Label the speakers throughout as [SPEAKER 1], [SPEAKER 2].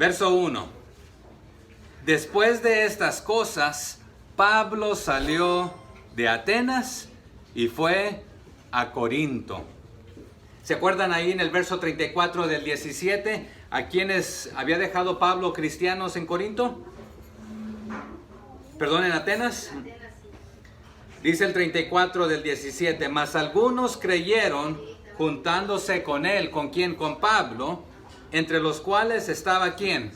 [SPEAKER 1] Verso 1. Después de estas cosas, Pablo salió de Atenas y fue a Corinto. ¿Se acuerdan ahí en el verso 34 del 17 a quienes había dejado Pablo cristianos en Corinto? Perdón, en Atenas. Dice el 34 del 17, mas algunos creyeron juntándose con él. ¿Con quién? Con Pablo, entre los cuales estaba ¿quién?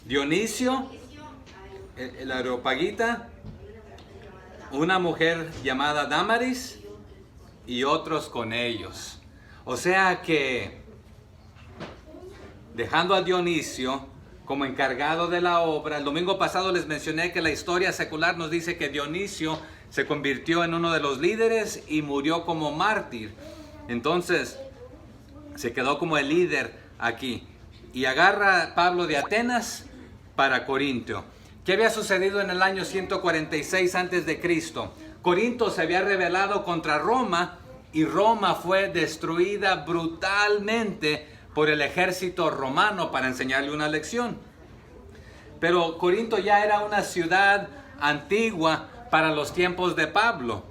[SPEAKER 1] Dionisio, el Areopagita, una mujer llamada Dámaris y otros con ellos. O sea que, dejando a Dionisio como encargado de la obra, el domingo pasado les mencioné que la historia secular nos dice que Dionisio se convirtió en uno de los líderes y murió como mártir. Entonces, se quedó como el líder aquí. Y agarra a Pablo de Atenas para Corinto. ¿Qué había sucedido en el año 146 a.C.? Corinto se había rebelado contra Roma y Roma fue destruida brutalmente por el ejército romano para enseñarle una lección. Pero Corinto ya era una ciudad antigua para los tiempos de Pablo.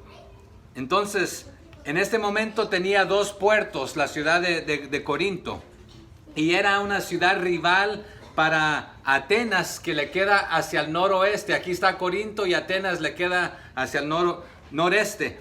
[SPEAKER 1] Entonces, en este momento tenía dos puertos, la ciudad de Corinto. Y era una ciudad rival para Atenas, que le queda hacia el noroeste. Aquí está Corinto y Atenas le queda hacia el noreste.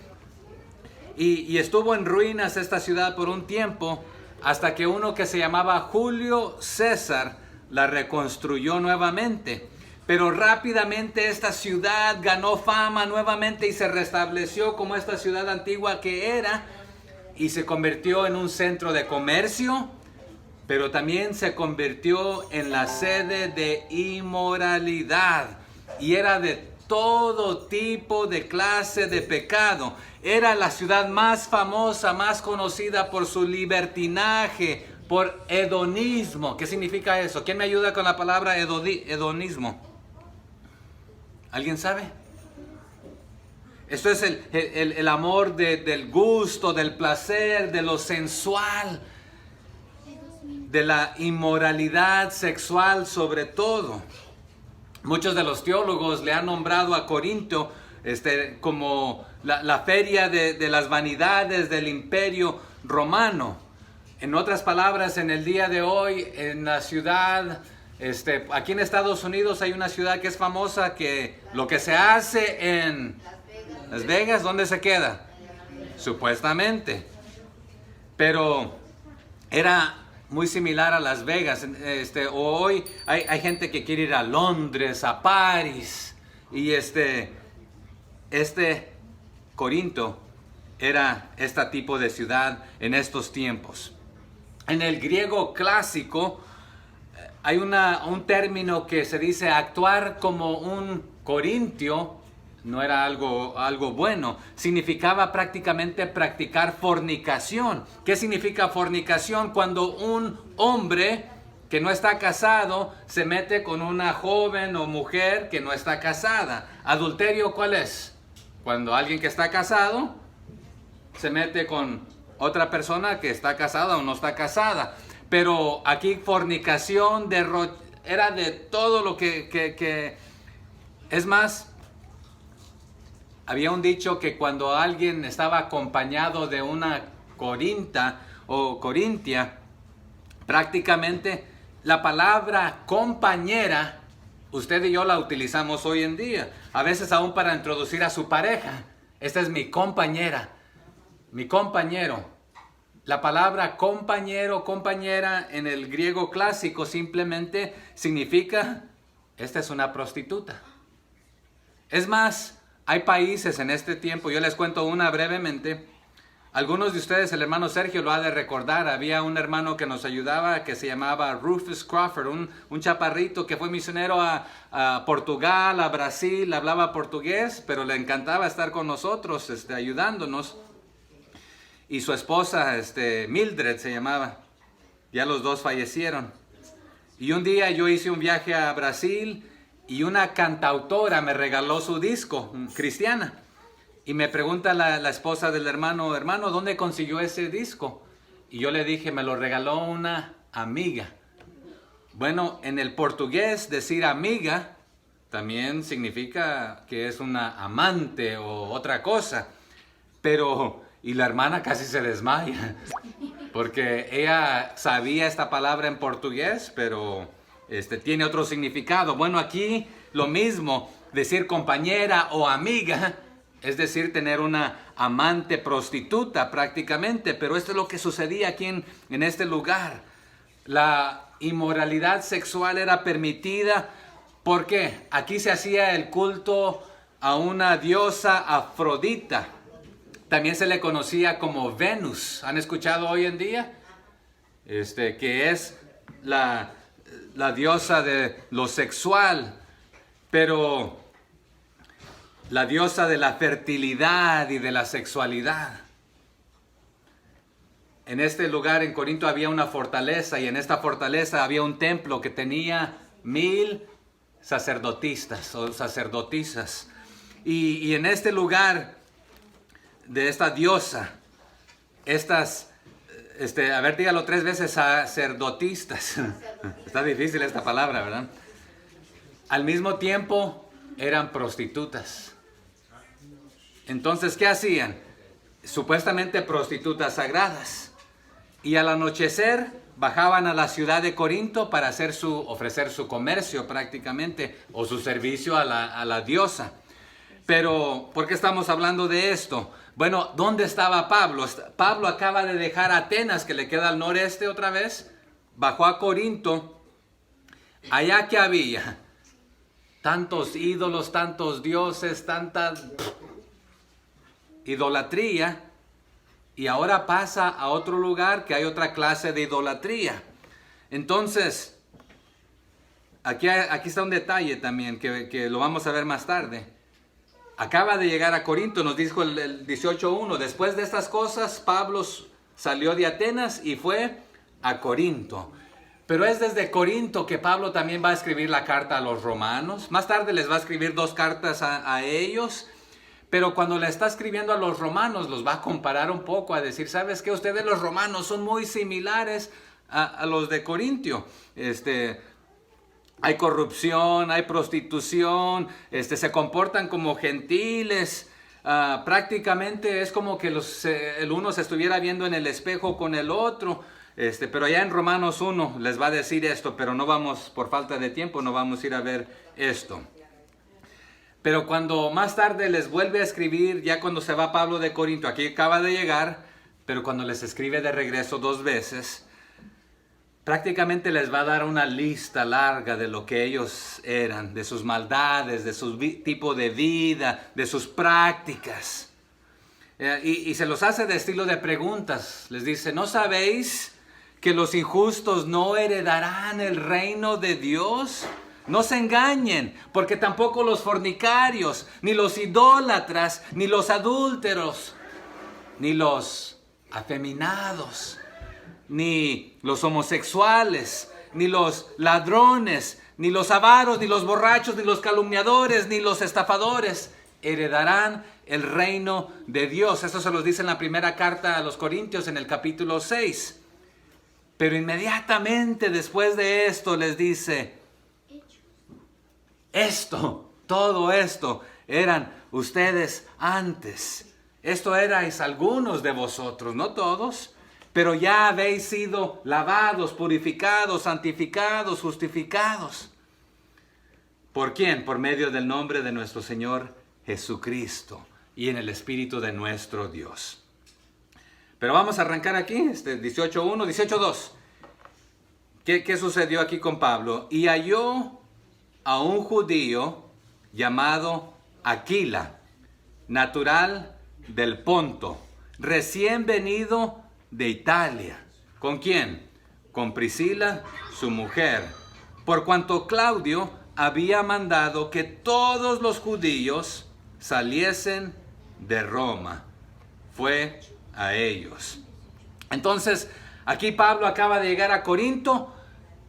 [SPEAKER 1] Y estuvo en ruinas esta ciudad por un tiempo, hasta que uno que se llamaba Julio César la reconstruyó nuevamente. Pero rápidamente esta ciudad ganó fama nuevamente y se restableció como esta ciudad antigua que era, y se convirtió en un centro de comercio, pero también se convirtió en la sede de inmoralidad, y era de todo tipo de clase de pecado. Era la ciudad más famosa, más conocida por su libertinaje, por hedonismo. ¿Qué significa eso? ¿Quién me ayuda con la palabra hedonismo? ¿Alguien sabe? Esto es el amor del gusto, del placer, de lo sensual, de la inmoralidad sexual sobre todo. Muchos de los teólogos le han nombrado a Corinto como la feria de las vanidades del imperio romano. En otras palabras, en el día de hoy, en la ciudad, aquí en Estados Unidos hay una ciudad que es famosa, que lo que se hace en Las Vegas, ¿dónde se queda? Supuestamente. Pero era muy similar a Las Vegas. Hoy hay gente que quiere ir a Londres, a París. Y Corinto era este tipo de ciudad en estos tiempos. En el griego clásico hay un término que se dice actuar como un corintio. No era algo bueno. Significaba prácticamente practicar fornicación. ¿Qué significa fornicación? Cuando un hombre que no está casado se mete con una joven o mujer que no está casada. ¿Adulterio cuál es? Cuando alguien que está casado se mete con otra persona que está casada o no está casada. Pero aquí fornicación era de todo lo que... Es más, había un dicho que cuando alguien estaba acompañado de una corinta o corintia, prácticamente la palabra compañera, usted y yo la utilizamos hoy en día. A veces aún para introducir a su pareja. Esta es mi compañera, mi compañero. La palabra compañero, compañera en el griego clásico simplemente significa, esta es una prostituta. Es más, hay países en este tiempo, yo les cuento una brevemente. Algunos de ustedes, el hermano Sergio lo ha de recordar. Había un hermano que nos ayudaba que se llamaba Rufus Crawford, un chaparrito que fue misionero a Portugal, a Brasil, hablaba portugués, pero le encantaba estar con nosotros, ayudándonos. Y su esposa, Mildred se llamaba. Ya los dos fallecieron. Y un día yo hice un viaje a Brasil y una cantautora me regaló su disco, cristiana. Y me pregunta la esposa del hermano, ¿dónde consiguió ese disco? Y yo le dije, me lo regaló una amiga. Bueno, en el portugués decir amiga también significa que es una amante o otra cosa. Pero, y la hermana casi se desmaya, porque ella sabía esta palabra en portugués, pero tiene otro significado. Bueno, aquí lo mismo, decir compañera o amiga, es decir, tener una amante prostituta prácticamente, pero esto es lo que sucedía aquí en este lugar. La inmoralidad sexual era permitida porque aquí se hacía el culto a una diosa Afrodita. También se le conocía como Venus. ¿Han escuchado hoy en día? Que es la diosa de lo sexual, pero la diosa de la fertilidad y de la sexualidad. En este lugar en Corinto había una fortaleza y en esta fortaleza había un templo que tenía 1000 sacerdotistas o sacerdotisas. Y en este lugar de esta diosa, estas, a ver, dígalo 3 veces, sacerdotistas. Está difícil esta palabra, ¿verdad? Al mismo tiempo eran prostitutas. Entonces, ¿qué hacían? Supuestamente prostitutas sagradas. Y al anochecer bajaban a la ciudad de Corinto para ofrecer su comercio prácticamente, o su servicio a la diosa. Pero, ¿por qué estamos hablando de esto? Bueno, ¿dónde estaba Pablo? Pablo acaba de dejar Atenas, que le queda al noreste otra vez. Bajó a Corinto. Allá que había tantos ídolos, tantos dioses, tanta idolatría. Y ahora pasa a otro lugar que hay otra clase de idolatría. Entonces, aquí está un detalle también que lo vamos a ver más tarde. Acaba de llegar a Corinto, nos dijo el 18:1. Después de estas cosas, Pablo salió de Atenas y fue a Corinto. Pero es desde Corinto que Pablo también va a escribir la carta a los romanos. Más tarde les va a escribir 2 cartas a ellos. Pero cuando le está escribiendo a los romanos, los va a comparar un poco, a decir, ¿sabes qué? Ustedes los romanos son muy similares a los de Corintio. Hay corrupción, hay prostitución, se comportan como gentiles. Prácticamente es como que el uno se estuviera viendo en el espejo con el otro. Pero allá en Romanos 1 les va a decir esto, pero no vamos, por falta de tiempo, no vamos a ir a ver esto. Pero cuando más tarde les vuelve a escribir, ya cuando se va Pablo de Corinto, aquí acaba de llegar, pero cuando les escribe de regreso 2 veces, prácticamente les va a dar una lista larga de lo que ellos eran, de sus maldades, de su tipo de vida, de sus prácticas. Y se los hace de estilo de preguntas. Les dice, ¿no sabéis que los injustos no heredarán el reino de Dios? No se engañen, porque tampoco los fornicarios, ni los idólatras, ni los adúlteros, ni los afeminados, ni los homosexuales, ni los ladrones, ni los avaros, ni los borrachos, ni los calumniadores, ni los estafadores heredarán el reino de Dios. Eso se los dice en la primera carta a los Corintios en el capítulo 6. Pero inmediatamente después de esto les dice, todo esto eran ustedes antes. Esto erais algunos de vosotros, no todos, pero ya habéis sido lavados, purificados, santificados, justificados. ¿Por quién? Por medio del nombre de nuestro Señor Jesucristo y en el Espíritu de nuestro Dios. Pero vamos a arrancar aquí, 18:1, 18:2. ¿Qué sucedió aquí con Pablo? Y halló a un judío llamado Aquila, natural del Ponto, recién venido de Italia. ¿Con quién? Con Priscila, su mujer, por cuanto Claudio había mandado que todos los judíos saliesen de Roma. Fue a ellos. Entonces, aquí Pablo acaba de llegar a Corinto.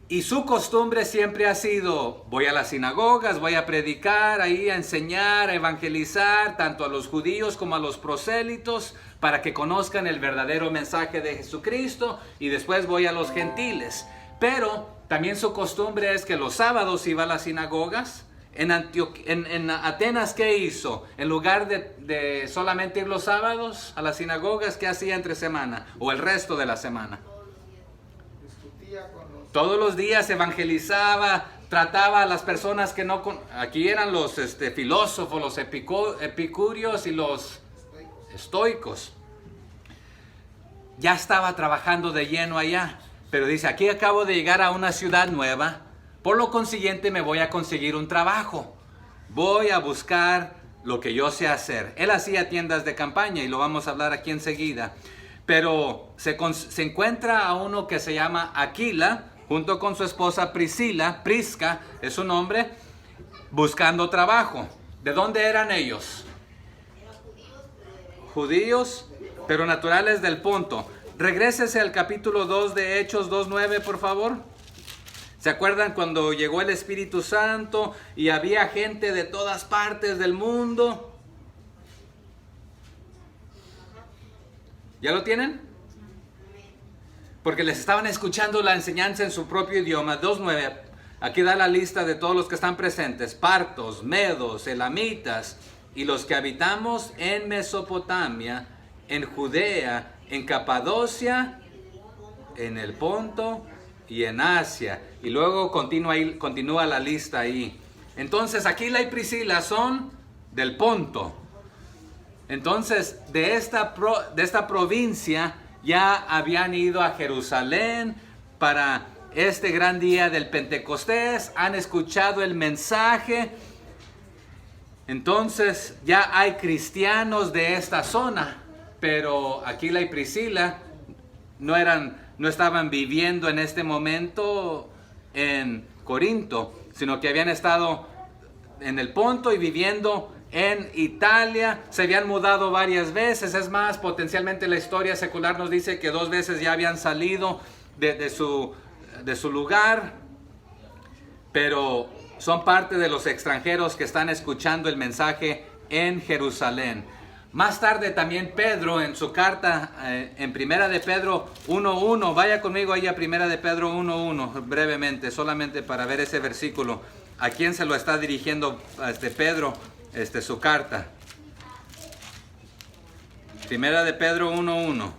[SPEAKER 1] Y su costumbre siempre ha sido, voy a las sinagogas, voy a predicar, ahí a enseñar, a evangelizar, tanto a los judíos como a los prosélitos, para que conozcan el verdadero mensaje de Jesucristo, y después voy a los gentiles. Pero también su costumbre es que los sábados iba a las sinagogas. En Atenas, ¿qué hizo? En lugar de solamente ir los sábados a las sinagogas, ¿qué hacía entre semana? O el resto de la semana. Todos los días evangelizaba, trataba a las personas que no... Aquí eran los filósofos, los epicúreos y los estoicos. Ya estaba trabajando de lleno allá. Pero dice, aquí acabo de llegar a una ciudad nueva. Por lo consiguiente me voy a conseguir un trabajo. Voy a buscar lo que yo sé hacer. Él hacía tiendas de campaña y lo vamos a hablar aquí enseguida. Pero se encuentra a uno que se llama Aquila, junto con su esposa Prisca es su nombre, buscando trabajo. ¿De dónde eran ellos? Judíos, pero naturales del Ponto. Regrésese al capítulo 2 de Hechos 2:9, por favor. ¿Se acuerdan cuando llegó el Espíritu Santo y había gente de todas partes del mundo? ¿Ya lo tienen? Porque les estaban escuchando la enseñanza en su propio idioma. 2:9. Aquí da la lista de todos los que están presentes. Partos, medos, elamitas y los que habitamos en Mesopotamia, en Judea, en Capadocia, en el Ponto y en Asia. Y luego continúa la lista ahí. Entonces Aquila y Priscila son del Ponto. Entonces de esta provincia ya habían ido a Jerusalén para este gran día del Pentecostés. Han escuchado el mensaje. Entonces ya hay cristianos de esta zona. Pero Aquila y Priscila no estaban viviendo en este momento en Corinto, sino que habían estado en el Ponto y viviendo en Italia. Se habían mudado varias veces. Es más, potencialmente la historia secular nos dice que 2 veces ya habían salido de su lugar. Pero son parte de los extranjeros que están escuchando el mensaje en Jerusalén. Más tarde también Pedro en su carta en Primera de Pedro 1:1, vaya conmigo ahí a Primera de Pedro 1:1 brevemente, solamente para ver ese versículo. ¿A quién se lo está dirigiendo Pedro su carta? Primera de Pedro 1:1.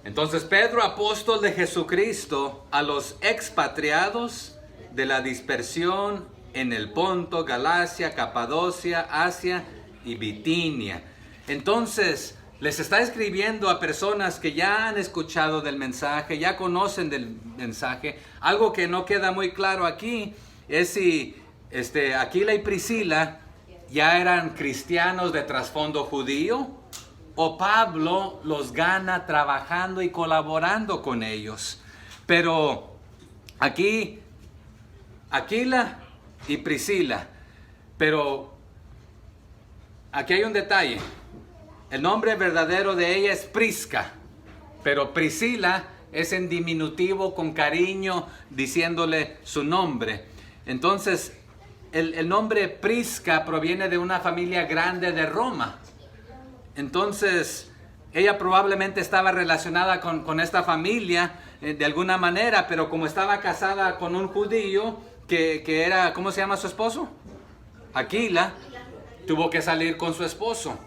[SPEAKER 1] Entonces Pedro, apóstol de Jesucristo, a los expatriados de la dispersión en el Ponto, Galacia, Capadocia, Asia y Bitinia. Entonces, les está escribiendo a personas que ya han escuchado del mensaje, ya conocen del mensaje. Algo que no queda muy claro aquí es si Aquila y Priscila ya eran cristianos de trasfondo judío o Pablo los gana trabajando y colaborando con ellos. Pero aquí Aquila y Priscila, pero aquí hay un detalle. El nombre verdadero de ella es Prisca, pero Priscila es en diminutivo con cariño diciéndole su nombre. Entonces el nombre Prisca proviene de una familia grande de Roma. Entonces ella probablemente estaba relacionada con esta familia de alguna manera, pero como estaba casada con un judío que era, ¿cómo se llama su esposo? Aquila, tuvo que salir con su esposo.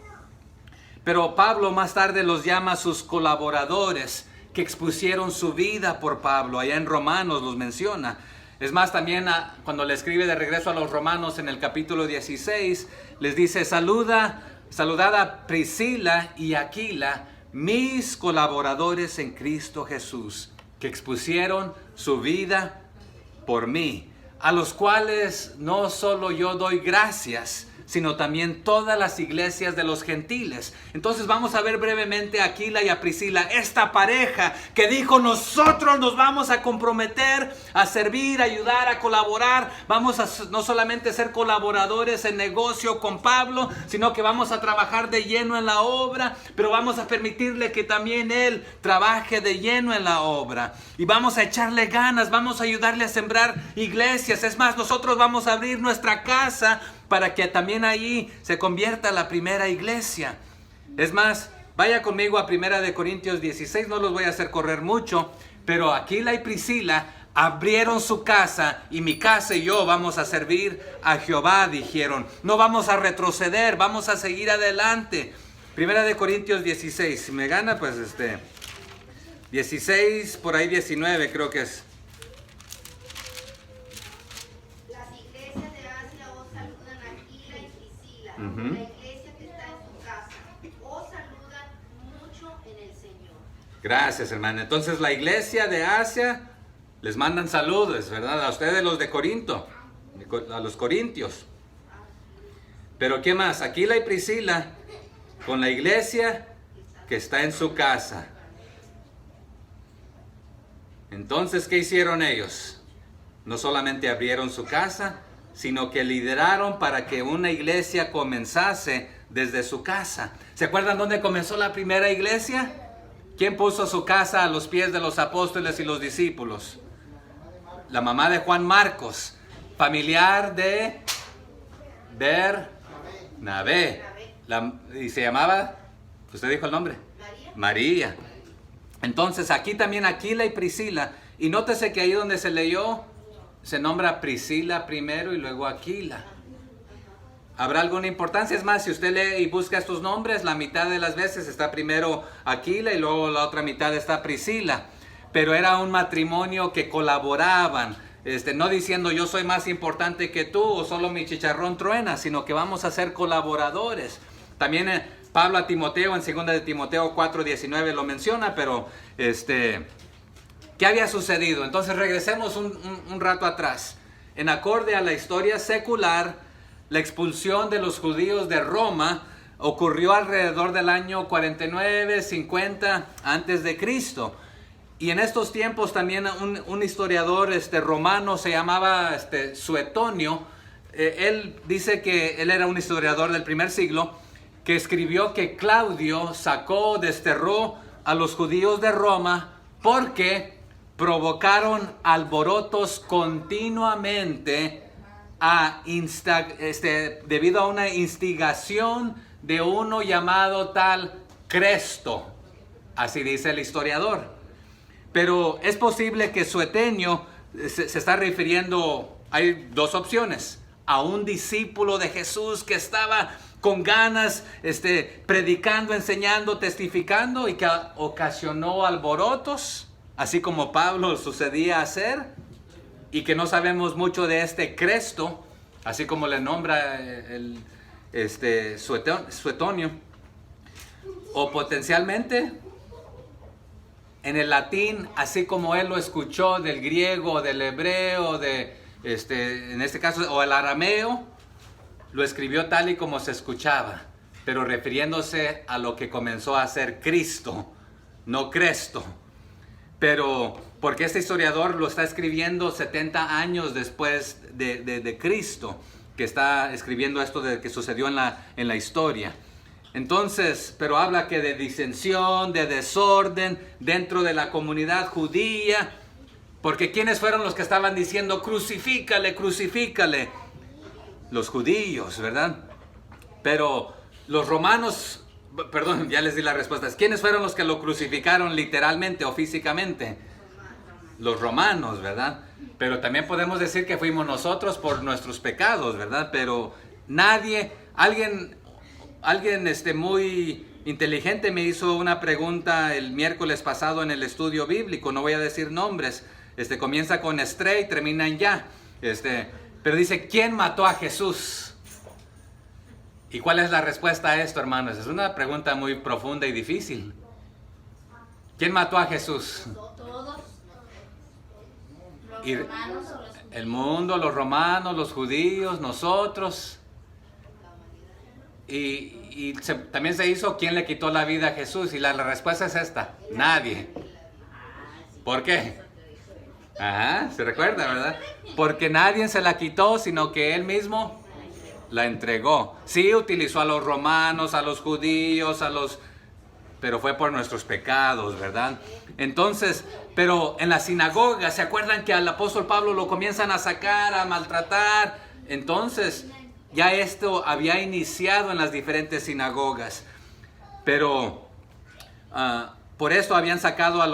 [SPEAKER 1] Pero Pablo más tarde los llama sus colaboradores que expusieron su vida por Pablo. Allá en Romanos los menciona. Es más, también cuando le escribe de regreso a los romanos en el capítulo 16, les dice, saludad a Priscila y Aquila, mis colaboradores en Cristo Jesús, que expusieron su vida por mí, a los cuales no solo yo doy gracias, sino también todas las iglesias de los gentiles. Entonces vamos a ver brevemente a Aquila y a Priscila, esta pareja que dijo, nosotros nos vamos a comprometer a servir, a ayudar, a colaborar. Vamos a no solamente ser colaboradores en negocio con Pablo, sino que vamos a trabajar de lleno en la obra, pero vamos a permitirle que también él trabaje de lleno en la obra. Y vamos a echarle ganas, vamos a ayudarle a sembrar iglesias. Es más, nosotros vamos a abrir nuestra casa para que también ahí se convierta la primera iglesia. Es más, Vaya conmigo a 1 Corintios 16, no los voy a hacer correr mucho, pero Aquila y Priscila abrieron su casa y mi casa y yo vamos a servir a Jehová, dijeron. No vamos a retroceder, vamos a seguir adelante. 1 Corintios 16, si me gana, pues 16, por ahí 19 creo que es.
[SPEAKER 2] Las iglesias de Asia os saludan Aquila y Priscila.
[SPEAKER 1] Ujú.
[SPEAKER 2] La iglesia que está en su casa os saludan mucho en el Señor.
[SPEAKER 1] Gracias, hermano. Entonces la iglesia de Asia les mandan saludos, ¿verdad? A ustedes los de Corinto, a los corintios. Pero ¿qué más? Aquila y Priscila con la iglesia que está en su casa. Entonces, ¿qué hicieron ellos? No solamente abrieron su casa, sino que lideraron para que una iglesia comenzase desde su casa. ¿Se acuerdan dónde comenzó la primera iglesia? ¿Quién puso su casa a los pies de los apóstoles y los discípulos? La mamá de Juan Marcos, familiar de Bernabé. ¿Y se llamaba? ¿Usted dijo el nombre? María. Entonces aquí también Aquila y Priscila. Y nótese que ahí donde se leyó, se nombra Priscila primero y luego Aquila. ¿Habrá alguna importancia? Es más, si usted lee y busca estos nombres, la mitad de las veces está primero Aquila y luego la otra mitad está Priscila. Pero era un matrimonio que colaboraban, no diciendo yo soy más importante que tú o solo mi chicharrón truena, sino que vamos a ser colaboradores. También Pablo a Timoteo en 2 de Timoteo 4:19 lo menciona, pero ¿qué había sucedido? Entonces regresemos un rato atrás. En acorde a la historia secular, la expulsión de los judíos de Roma ocurrió alrededor del año 49, 50 antes de Cristo. Y en estos tiempos también un historiador romano se llamaba Suetonio. Él dice que él era un historiador del primer siglo, que escribió que Claudio desterró a los judíos de Roma porque provocaron alborotos continuamente debido a una instigación de uno llamado tal Cresto. Así dice el historiador. Pero es posible que Suetonio se está refiriendo, hay dos opciones, a un discípulo de Jesús que estaba con ganas, predicando, enseñando, testificando y que ocasionó alborotos, así como Pablo sucedía hacer, y que no sabemos mucho de este Cresto, así como le nombra Suetonio, o potencialmente en el latín, así como él lo escuchó del griego, del hebreo, en este caso, o el arameo, lo escribió tal y como se escuchaba, pero refiriéndose a lo que comenzó a ser Cristo, no Cresto. Pero porque este historiador lo está escribiendo 70 años después de Cristo, que está escribiendo esto de que sucedió en la historia. Entonces, pero habla que de disensión, de desorden dentro de la comunidad judía, porque ¿quiénes fueron los que estaban diciendo crucifícale, crucifícale? Los judíos, ¿verdad? Pero los romanos, perdón, ya les di las respuestas. ¿Quiénes fueron los que lo crucificaron literalmente o físicamente? Los romanos, ¿verdad? Pero también podemos decir que fuimos nosotros por nuestros pecados, ¿verdad? Pero alguien muy inteligente me hizo una pregunta el miércoles pasado en el estudio bíblico, no voy a decir nombres, comienza con Estrella y termina en ya, pero dice, ¿quién mató a Jesús? ¿Y cuál es la respuesta a esto, hermanos? Es una pregunta muy profunda y difícil. ¿Quién mató a Jesús?
[SPEAKER 2] Todos los
[SPEAKER 1] Y
[SPEAKER 2] romanos
[SPEAKER 1] el mundo, los romanos, los judíos, nosotros. Y también se hizo quién le quitó la vida a Jesús. Y la respuesta es esta: nadie. ¿Por qué? Ajá, se recuerda, ¿verdad? Porque nadie se la quitó, sino que él mismo la entregó. Sí, utilizó a los romanos, a los judíos, pero fue por nuestros pecados, ¿verdad? Entonces, pero en la sinagoga, ¿se acuerdan que al apóstol Pablo lo comienzan a sacar, a maltratar? Entonces, ya esto había iniciado en las diferentes sinagogas. Pero Por esto habían sacado a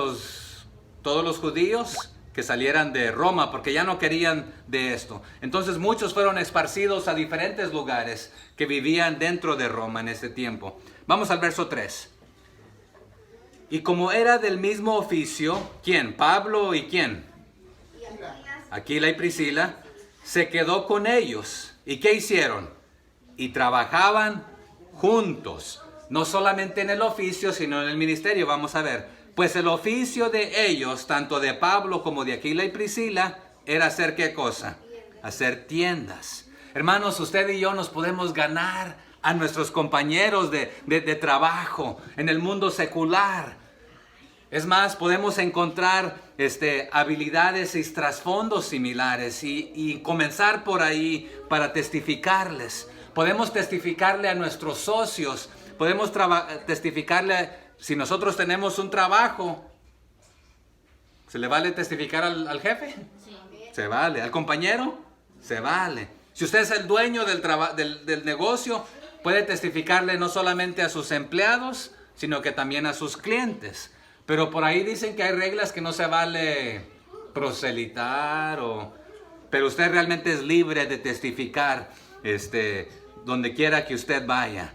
[SPEAKER 1] todos los judíos que salieran de Roma, porque ya no querían de esto. Entonces muchos fueron esparcidos a diferentes lugares que vivían dentro de Roma en ese tiempo. Vamos al verso 3. Y como era del mismo oficio, ¿quién? Pablo y ¿quién? Aquila y Priscila, se quedó con ellos. ¿Y qué hicieron? Y trabajaban juntos. No solamente en el oficio, sino en el ministerio. Vamos a ver. Pues el oficio de ellos, tanto de Pablo como de Aquila y Priscila, era hacer ¿qué cosa? Hacer tiendas. Hermanos, usted y yo nos podemos ganar a nuestros compañeros de trabajo en el mundo secular. Es más, podemos encontrar habilidades y trasfondos similares y comenzar por ahí para testificarles. Podemos testificarle a nuestros socios, podemos testificarle. Si nosotros tenemos un trabajo, ¿se le vale testificar al jefe? Sí. Se vale. ¿Al compañero? Se vale. Si usted es el dueño del negocio, puede testificarle no solamente a sus empleados, sino que también a sus clientes. Pero por ahí dicen que hay reglas que no se vale proselitar, pero usted realmente es libre de testificar donde quiera que usted vaya.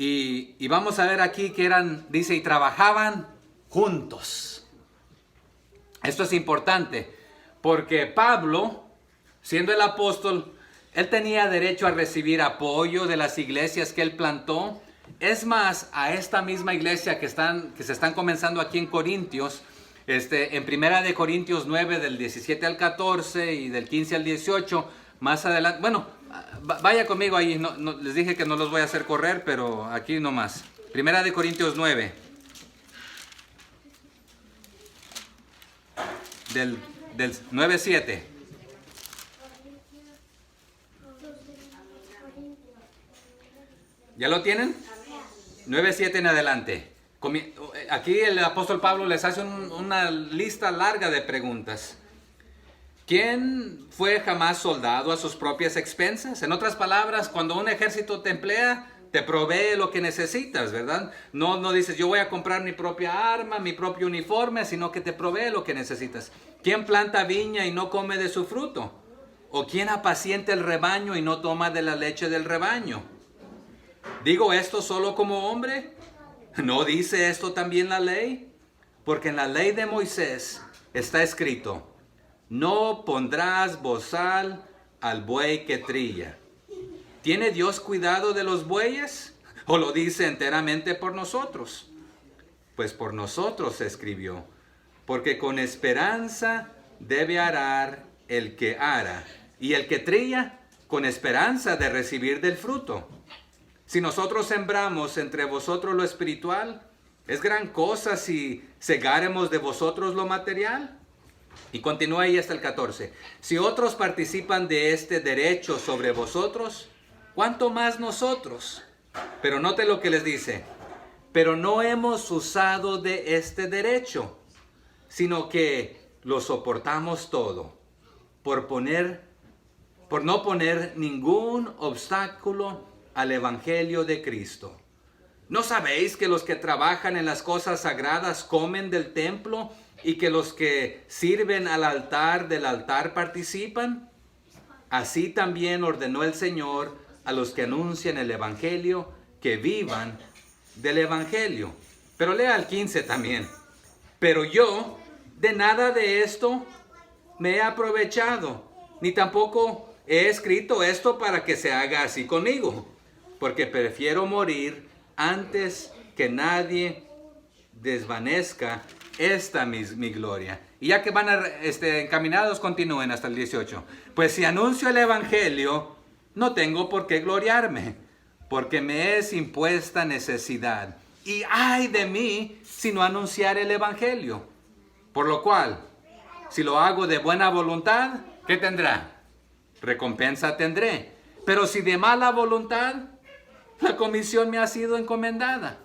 [SPEAKER 1] Y vamos a ver aquí que dice, y trabajaban juntos. Esto es importante, porque Pablo, siendo el apóstol, él tenía derecho a recibir apoyo de las iglesias que él plantó. Es más, a esta misma iglesia que se están comenzando aquí en Corintios, en Primera de Corintios 9, del 17 al 14 y del 15 al 18, más adelante, bueno, vaya conmigo ahí, no, les dije que no los voy a hacer correr, pero aquí nomás. Primera de Corintios 9, del 9-7. ¿Ya lo tienen? 9-7 en adelante. Aquí el apóstol Pablo les hace una lista larga de preguntas. ¿Quién fue jamás soldado a sus propias expensas? En otras palabras, cuando un ejército te emplea, te provee lo que necesitas, ¿verdad? No dices, yo voy a comprar mi propia arma, mi propio uniforme, sino que te provee lo que necesitas. ¿Quién planta viña y no come de su fruto? ¿O quién apacienta el rebaño y no toma de la leche del rebaño? ¿Digo esto solo como hombre? ¿No dice esto también la ley? Porque en la ley de Moisés está escrito, no pondrás bozal al buey que trilla. ¿Tiene Dios cuidado de los bueyes? ¿O lo dice enteramente por nosotros? Pues por nosotros se escribió, porque con esperanza debe arar el que ara, y el que trilla con esperanza de recibir del fruto. Si nosotros sembramos entre vosotros lo espiritual, ¿es gran cosa si segáremos de vosotros lo material? Y continúa ahí hasta el 14. Si otros participan de este derecho sobre vosotros, ¿cuánto más nosotros? Pero note lo que les dice. Pero no hemos usado de este derecho, sino que lo soportamos todo, por no poner ningún obstáculo al Evangelio de Cristo. ¿No sabéis que los que trabajan en las cosas sagradas comen del templo y que los que sirven al altar del altar participan? Así también ordenó el Señor a los que anuncian el Evangelio que vivan del Evangelio. Pero lea el 15 también. Pero yo de nada de esto me he aprovechado, ni tampoco he escrito esto para que se haga así conmigo, porque prefiero morir antes que nadie desvanezca mi gloria. Y ya que van encaminados, continúen hasta el 18. Pues si anuncio el Evangelio, no tengo por qué gloriarme, porque me es impuesta necesidad. Y ay de mí si no anunciar el Evangelio. Por lo cual, si lo hago de buena voluntad, ¿qué tendrá? Recompensa tendré. Pero si de mala voluntad, la comisión me ha sido encomendada.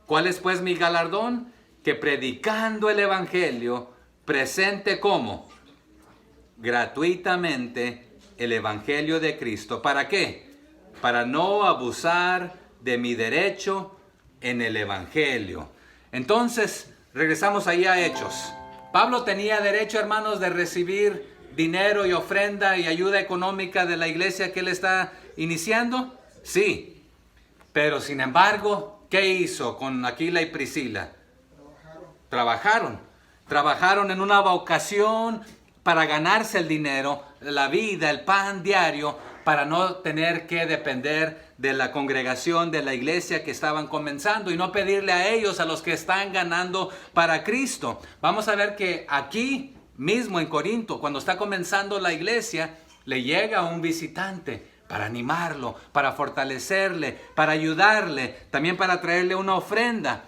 [SPEAKER 1] ¿Cuál es pues mi galardón? Que predicando el Evangelio, presente como gratuitamente el Evangelio de Cristo. ¿Para qué? Para no abusar de mi derecho, en el Evangelio. Entonces, regresamos ahí a Hechos. Pablo tenía derecho, hermanos, de recibir dinero y ofrenda y ayuda económica de la iglesia que él está iniciando. Sí, pero sin embargo, ¿qué hizo con Aquila y Priscila? Trabajaron en una vocación para ganarse el dinero, la vida, el pan diario, para no tener que depender de la congregación, de la iglesia que estaban comenzando y no pedirle a ellos, a los que están ganando para Cristo. Vamos a ver que aquí mismo en Corinto, cuando está comenzando la iglesia, le llega un visitante para animarlo, para fortalecerle, para ayudarle, también para traerle una ofrenda.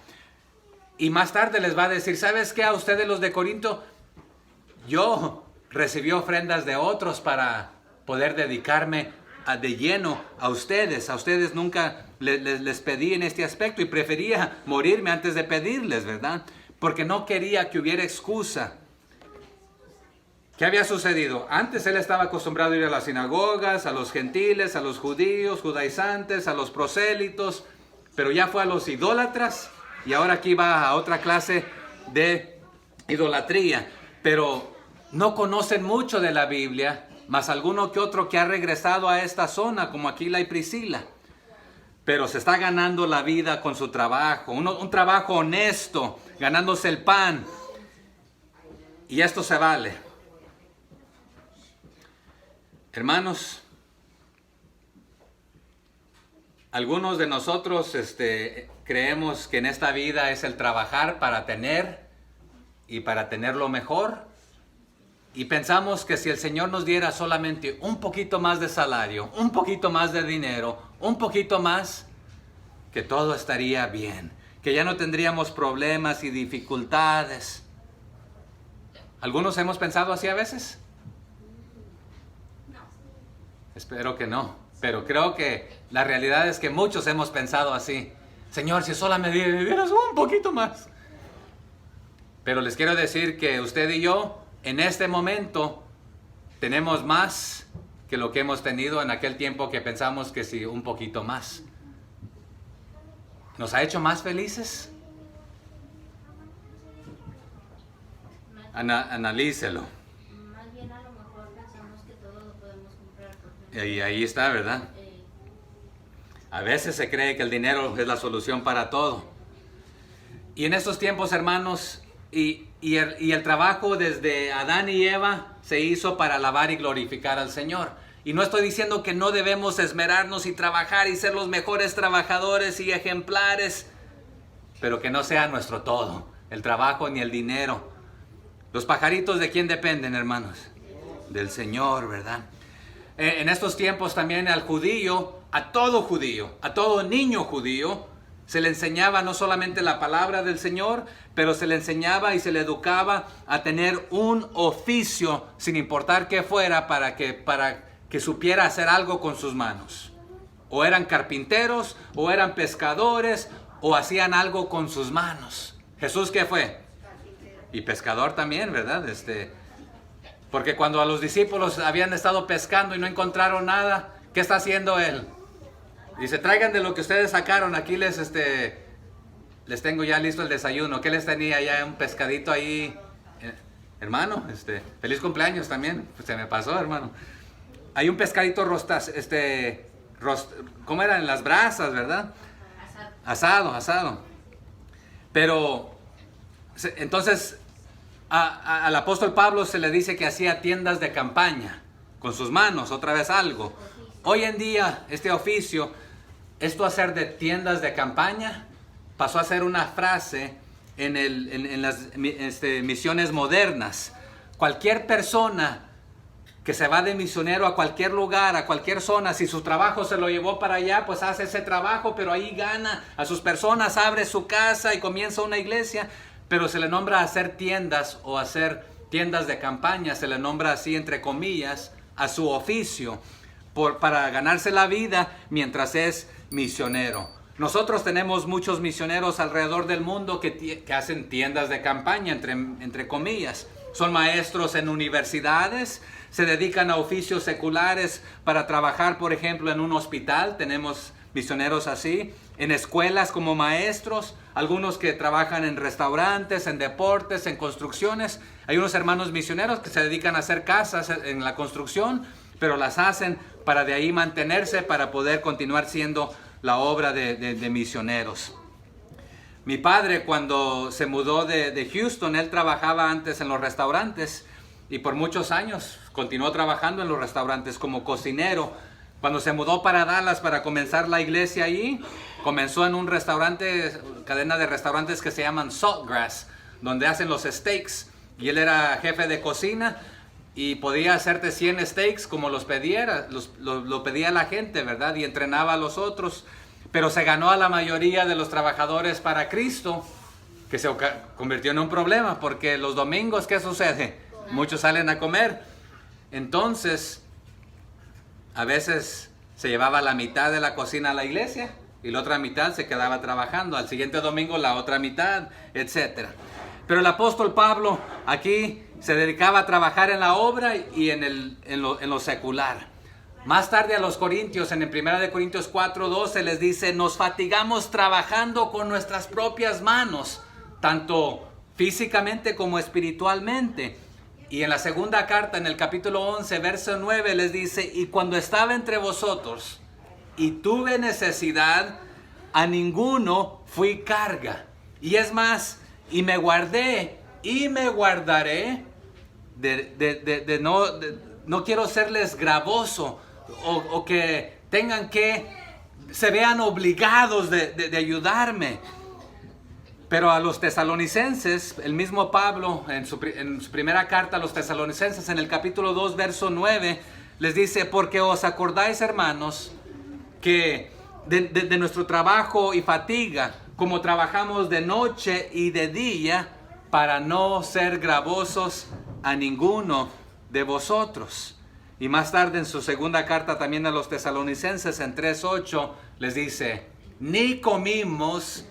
[SPEAKER 1] Y más tarde les va a decir, ¿sabes qué? A ustedes los de Corinto, yo recibí ofrendas de otros para poder dedicarme de lleno a ustedes. A ustedes nunca les pedí en este aspecto y prefería morirme antes de pedirles, ¿verdad? Porque no quería que hubiera excusa. ¿Qué había sucedido? Antes él estaba acostumbrado a ir a las sinagogas, a los gentiles, a los judíos, judaizantes, a los prosélitos, pero ya fue a los idólatras y ahora aquí va a otra clase de idolatría. Pero no conocen mucho de la Biblia, más alguno que otro que ha regresado a esta zona, como Aquila y Priscila. Pero se está ganando la vida con su trabajo, un trabajo honesto, ganándose el pan. Y esto se vale. Hermanos, algunos de nosotros creemos que en esta vida es el trabajar para tener y para tenerlo mejor. Y pensamos que si el Señor nos diera solamente un poquito más de salario, un poquito más de dinero, un poquito más, que todo estaría bien, que ya no tendríamos problemas y dificultades. ¿Algunos hemos pensado así a veces? Espero que no, pero creo que la realidad es que muchos hemos pensado así. Señor, si solo me dieras un poquito más. Pero les quiero decir que usted y yo, en este momento, tenemos más que lo que hemos tenido en aquel tiempo que pensamos que sí, un poquito más. ¿Nos ha hecho más felices? Analícelo.
[SPEAKER 2] Más bien a lo mejor pensamos que todo lo podemos comprar.
[SPEAKER 1] Y ahí está, ¿verdad? A veces se cree que el dinero es la solución para todo. Y en estos tiempos, hermanos, y el trabajo desde Adán y Eva se hizo para alabar y glorificar al Señor. Y no estoy diciendo que no debemos esmerarnos y trabajar y ser los mejores trabajadores y ejemplares, pero que no sea nuestro todo, el trabajo ni el dinero. Los pajaritos, ¿de quién dependen, hermanos? Del Señor, ¿verdad? En estos tiempos también al judío, a todo niño judío, se le enseñaba no solamente la palabra del Señor, pero se le enseñaba y se le educaba a tener un oficio, sin importar qué fuera, para que supiera hacer algo con sus manos. O eran carpinteros, o eran pescadores, o hacían algo con sus manos. ¿Jesús qué fue? Y pescador también, ¿verdad? Porque cuando a los discípulos habían estado pescando y no encontraron nada, ¿qué está haciendo él? Dice, traigan de lo que ustedes sacaron, aquí les tengo ya listo el desayuno. ¿Qué les tenía ya? Un pescadito ahí. Hermano, feliz cumpleaños también. Pues se me pasó, hermano. Hay un pescadito ¿cómo eran? En las brasas, ¿verdad? Asado. Pero, entonces, al apóstol Pablo se le dice que hacía tiendas de campaña, con sus manos, otra vez algo. Hoy en día, este oficio, esto hacer de tiendas de campaña, pasó a ser una frase en las misiones modernas. Cualquier persona que se va de misionero a cualquier lugar, a cualquier zona, si su trabajo se lo llevó para allá, pues hace ese trabajo, pero ahí gana a sus personas, abre su casa y comienza una iglesia, pero se le nombra hacer tiendas o hacer tiendas de campaña, se le nombra así entre comillas a su oficio, para ganarse la vida mientras es misionero. Nosotros tenemos muchos misioneros alrededor del mundo que hacen tiendas de campaña, entre comillas. Son maestros en universidades, se dedican a oficios seculares para trabajar, por ejemplo, en un hospital. Tenemos misioneros así. en escuelas como maestros, algunos que trabajan en restaurantes, en deportes, en construcciones. Hay unos hermanos misioneros que se dedican a hacer casas en la construcción, pero las hacen para de ahí mantenerse, para poder continuar siendo la obra de misioneros. Mi padre, cuando se mudó de Houston, él trabajaba antes en los restaurantes y por muchos años continuó trabajando en los restaurantes como cocinero. Cuando se mudó para Dallas para comenzar la iglesia ahí, comenzó en un restaurante, cadena de restaurantes que se llaman Saltgrass, donde hacen los steaks. Y él era jefe de cocina y podía hacerte 100 steaks como los pidiera, lo pedía la gente, ¿verdad? Y entrenaba a los otros. Pero se ganó a la mayoría de los trabajadores para Cristo, que se convirtió en un problema, porque los domingos, ¿qué sucede? Muchos salen a comer. Entonces, a veces se llevaba la mitad de la cocina a la iglesia y la otra mitad se quedaba trabajando. Al siguiente domingo la otra mitad, etc. Pero el apóstol Pablo aquí se dedicaba a trabajar en la obra y en lo secular. Más tarde a los Corintios, en el 1 Corintios 4:12 les dice: nos fatigamos trabajando con nuestras propias manos, tanto físicamente como espiritualmente. Y en la segunda carta, en el capítulo 11, verso 9, les dice: y cuando estaba entre vosotros y tuve necesidad, a ninguno fui carga. Y es más, y me guardé y me guardaré no quiero serles gravoso o que tengan que se vean obligados de ayudarme. Pero a los tesalonicenses, el mismo Pablo en su primera carta a los tesalonicenses, en el capítulo 2, verso 9, les dice: porque os acordáis, hermanos, que de nuestro trabajo y fatiga, como trabajamos de noche y de día, para no ser gravosos a ninguno de vosotros. Y más tarde en su segunda carta también a los tesalonicenses, en 3:8, les dice: ni comimos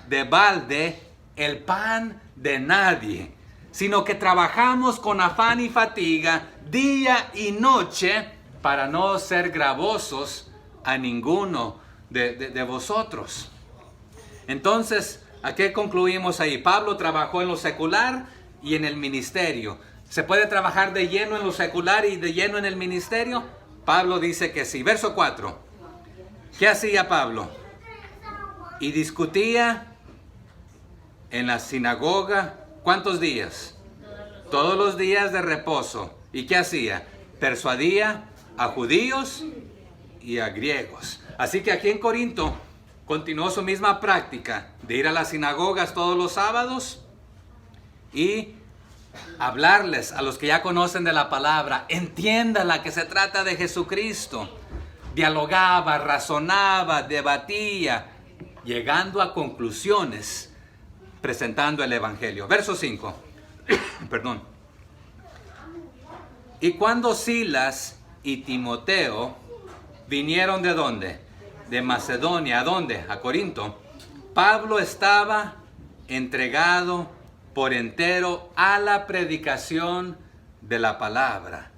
[SPEAKER 1] de balde el pan de nadie, sino que trabajamos con afán y fatiga día y noche para no ser gravosos a ninguno de vosotros. Entonces, ¿a qué concluimos ahí? Pablo trabajó en lo secular y en el ministerio. ¿Se puede trabajar de lleno en lo secular y de lleno en el ministerio? Pablo dice que sí. Verso 4. ¿Qué hacía Pablo? Y discutía en la sinagoga. ¿Cuántos días? Todos los días de reposo. ¿Y qué hacía? Persuadía a judíos y a griegos. Así que aquí en Corinto continuó su misma práctica de ir a las sinagogas todos los sábados y hablarles a los que ya conocen de la palabra. Entiéndala, que se trata de Jesucristo. Dialogaba, razonaba, debatía, llegando a conclusiones, presentando el evangelio. Verso 5. Perdón. Y cuando Silas y Timoteo vinieron, ¿de dónde? De Macedonia. ¿A dónde? A Corinto. Pablo estaba entregado por entero a la predicación de la palabra,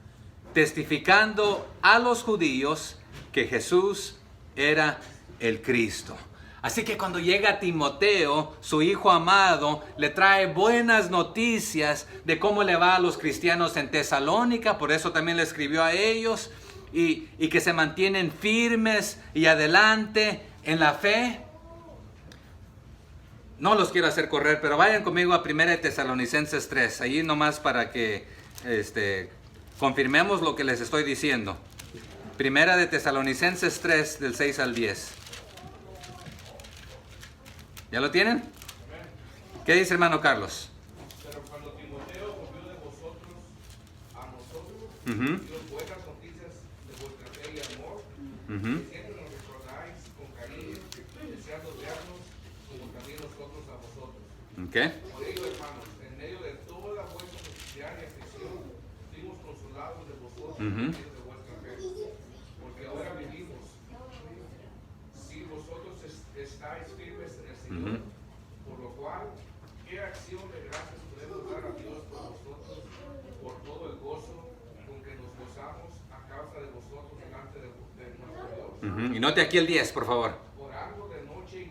[SPEAKER 1] testificando a los judíos que Jesús era el Cristo. Así que cuando llega Timoteo, su hijo amado, le trae buenas noticias de cómo le va a los cristianos en Tesalónica. Por eso también le escribió a ellos, y que se mantienen firmes y adelante en la fe. No los quiero hacer correr, pero vayan conmigo a 1 Tesalonicenses 3. Ahí nomás para que confirmemos lo que les estoy diciendo. 1 Tesalonicenses 3, del 6 al 10. ¿Ya lo tienen? ¿Qué dice, hermano Carlos?
[SPEAKER 3] Pero cuando Timoteo volvió de vosotros a nosotros, dio buenas noticias de vuestra fe y amor, diciendo que nos recordáis con cariño, deseando vernos, como también nosotros a vosotros.
[SPEAKER 1] Okay.
[SPEAKER 3] Por ello, hermanos, en medio de toda vuestra necesidad y aflicción, fuimos consolados de vosotros en medio de vuestra fe, porque ahora vivimos. Si vosotros estáis firmes en el Señor, por lo cual, ¿qué acción de gracias podemos dar a Dios por vosotros, por todo el gozo con que nos gozamos a causa de vosotros delante de nuestro Dios?
[SPEAKER 1] Y note aquí el 10, por favor.
[SPEAKER 3] Orando de noche y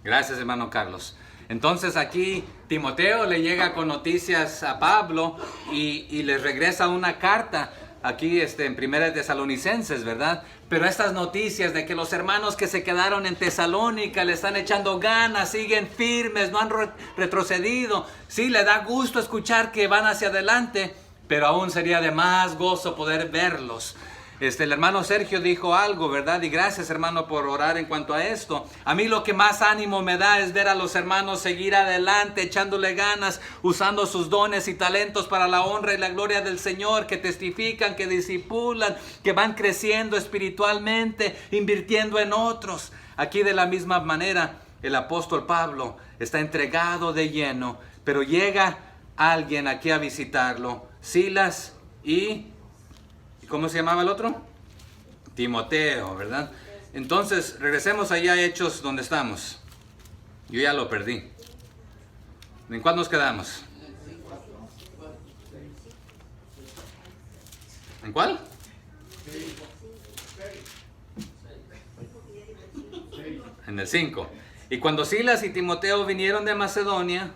[SPEAKER 1] Gracias, hermano Carlos. Entonces aquí Timoteo le llega con noticias a Pablo y les regresa una carta aquí en 1 Tesalonicenses, ¿verdad? Pero estas noticias de que los hermanos que se quedaron en Tesalónica le están echando ganas, siguen firmes, no han retrocedido. Sí, le da gusto escuchar que van hacia adelante, pero aún sería de más gozo poder verlos. El hermano Sergio dijo algo, ¿verdad? Y gracias, hermano, por orar en cuanto a esto. A mí lo que más ánimo me da es ver a los hermanos seguir adelante, echándole ganas, usando sus dones y talentos para la honra y la gloria del Señor, que testifican, que discipulan, que van creciendo espiritualmente, invirtiendo en otros. Aquí de la misma manera, el apóstol Pablo está entregado de lleno, pero llega alguien aquí a visitarlo, Silas y... ¿cómo se llamaba el otro? Timoteo, ¿verdad? Entonces, regresemos allá a Hechos donde estamos. Yo ya lo perdí. ¿En cuál nos quedamos? ¿En cuál? En el 5. Y cuando Silas y Timoteo vinieron de Macedonia,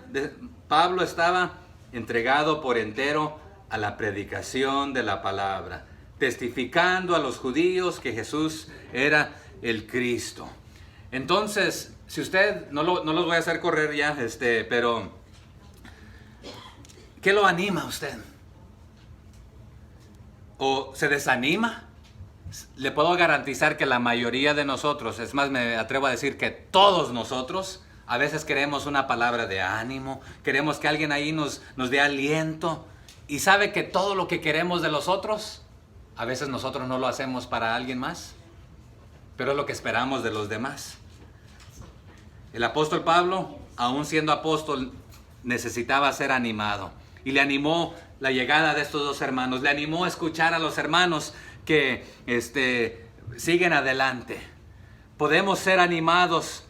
[SPEAKER 1] Pablo estaba entregado por entero a la predicación de la palabra, testificando a los judíos que Jesús era el Cristo. Entonces, si usted, no los voy a hacer correr ya, pero ¿qué lo anima a usted? ¿O se desanima? Le puedo garantizar que la mayoría de nosotros, es más, me atrevo a decir que todos nosotros, a veces queremos una palabra de ánimo, queremos que alguien ahí nos dé aliento, y sabe que todo lo que queremos de los otros, a veces nosotros no lo hacemos para alguien más, pero es lo que esperamos de los demás. El apóstol Pablo, aún siendo apóstol, necesitaba ser animado. Y le animó la llegada de estos dos hermanos. Le animó a escuchar a los hermanos que siguen adelante. Podemos ser animados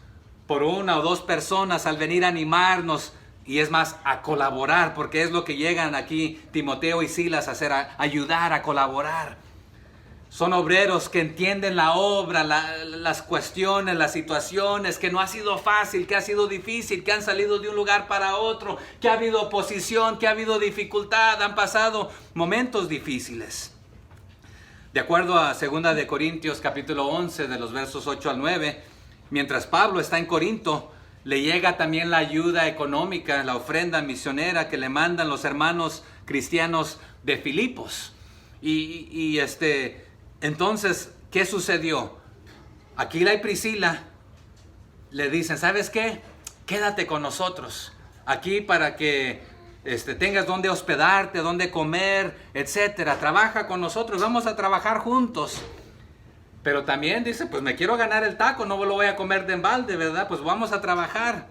[SPEAKER 1] por una o dos personas al venir a animarnos. Y es más, a colaborar, porque es lo que llegan aquí Timoteo y Silas a hacer, a ayudar, a colaborar. Son obreros que entienden la obra, las cuestiones, las situaciones, que no ha sido fácil, que ha sido difícil, que han salido de un lugar para otro, que ha habido oposición, que ha habido dificultad, han pasado momentos difíciles. De acuerdo a 2 de Corintios capítulo 11, de los versos 8 al 9, mientras Pablo está en Corinto, le llega también la ayuda económica, la ofrenda misionera que le mandan los hermanos cristianos de Filipos. Entonces, ¿qué sucedió? Aquila y Priscila le dicen, ¿sabes qué? Quédate con nosotros aquí para que tengas donde hospedarte, donde comer, etcétera. Trabaja con nosotros, vamos a trabajar juntos. Pero también dice, pues me quiero ganar el taco, no lo voy a comer de embalde, ¿verdad? Pues vamos a trabajar.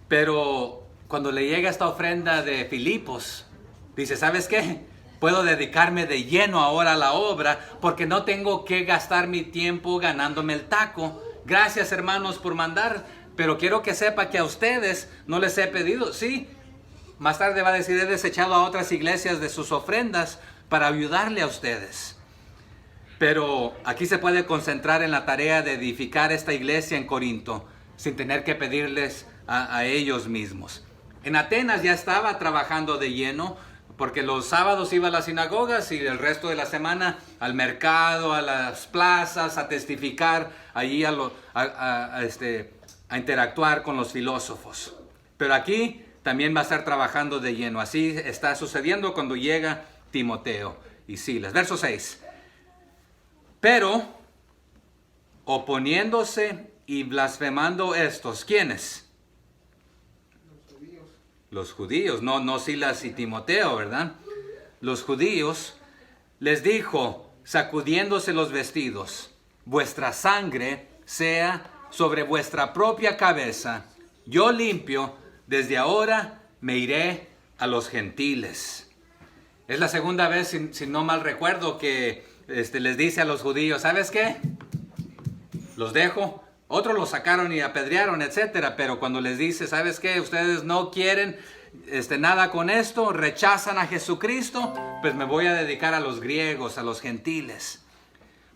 [SPEAKER 1] Pero cuando le llega esta ofrenda de Filipos, dice, ¿sabes qué? Puedo dedicarme de lleno ahora a la obra porque no tengo que gastar mi tiempo ganándome el taco. Gracias, hermanos, por mandar, pero quiero que sepa que a ustedes no les he pedido. Sí, más tarde va a decir, he desechado a otras iglesias de sus ofrendas para ayudarle a ustedes. Pero aquí se puede concentrar en la tarea de edificar esta iglesia en Corinto sin tener que pedirles a ellos mismos. En Atenas ya estaba trabajando de lleno porque los sábados iba a las sinagogas y el resto de la semana al mercado, a las plazas, a testificar, allí a interactuar con los filósofos. Pero aquí también va a estar trabajando de lleno. Así está sucediendo cuando llega Timoteo y Silas. Verso 6. Pero, oponiéndose y blasfemando estos, ¿quiénes? Los judíos, no Silas y Timoteo, ¿verdad? Los judíos les dijo, sacudiéndose los vestidos, vuestra sangre sea sobre vuestra propia cabeza. Yo limpio, desde ahora me iré a los gentiles. Es la segunda vez, si no mal recuerdo, que les dice a los judíos, ¿sabes qué? Los dejo. Otros los sacaron y apedrearon, etcétera. Pero cuando les dice, ¿sabes qué? Ustedes no quieren nada con esto, rechazan a Jesucristo, pues me voy a dedicar a los griegos, a los gentiles.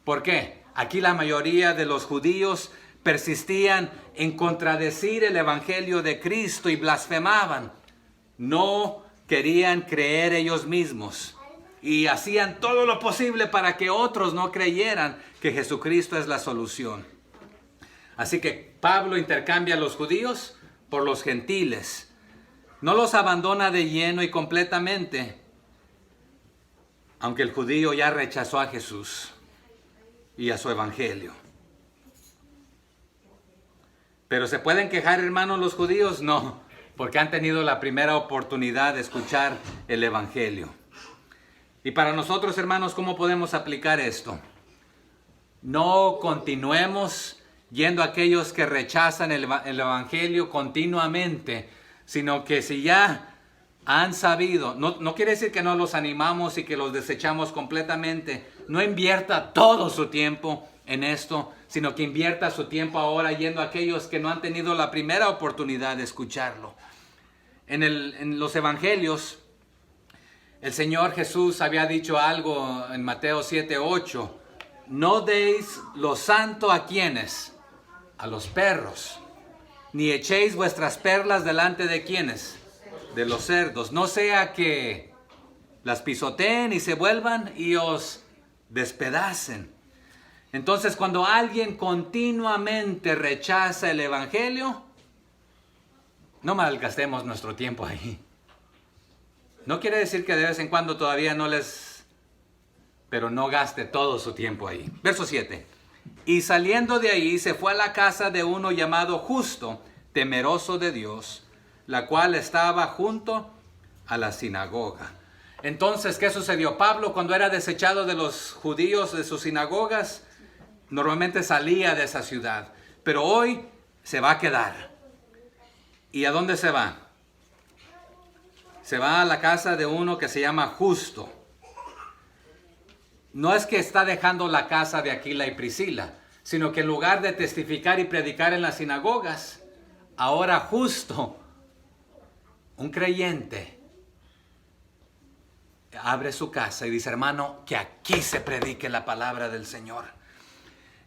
[SPEAKER 1] ¿Por qué? Aquí la mayoría de los judíos persistían en contradecir el evangelio de Cristo y blasfemaban. No querían creer ellos mismos y hacían todo lo posible para que otros no creyeran que Jesucristo es la solución. Así que Pablo intercambia a los judíos por los gentiles. No los abandona de lleno y completamente, aunque el judío ya rechazó a Jesús y a su evangelio. ¿Pero se pueden quejar, hermanos, los judíos? No, porque han tenido la primera oportunidad de escuchar el evangelio. Y para nosotros, hermanos, ¿cómo podemos aplicar esto? No continuemos yendo a aquellos que rechazan el evangelio continuamente, sino que si ya han sabido, no quiere decir que no los animamos y que los desechamos completamente. No invierta todo su tiempo en esto, sino que invierta su tiempo ahora yendo a aquellos que no han tenido la primera oportunidad de escucharlo. En los evangelios, el Señor Jesús había dicho algo en Mateo 7:8. No deis lo santo a quienes, a los perros, ni echéis vuestras perlas delante de quienes, de los cerdos, no sea que las pisoteen y se vuelvan y os despedacen. Entonces, cuando alguien continuamente rechaza el evangelio, no malgastemos nuestro tiempo ahí. No quiere decir que de vez en cuando todavía pero no gaste todo su tiempo ahí. Verso 7. Y saliendo de ahí se fue a la casa de uno llamado Justo, temeroso de Dios, la cual estaba junto a la sinagoga. Entonces, ¿qué sucedió? Pablo, cuando era desechado de los judíos de sus sinagogas, normalmente salía de esa ciudad, pero hoy se va a quedar. ¿Y a dónde se va? Se va a la casa de uno que se llama Justo. No es que está dejando la casa de Aquila y Priscila, sino que en lugar de testificar y predicar en las sinagogas, ahora Justo, un creyente, abre su casa y dice: hermano, que aquí se predique la palabra del Señor.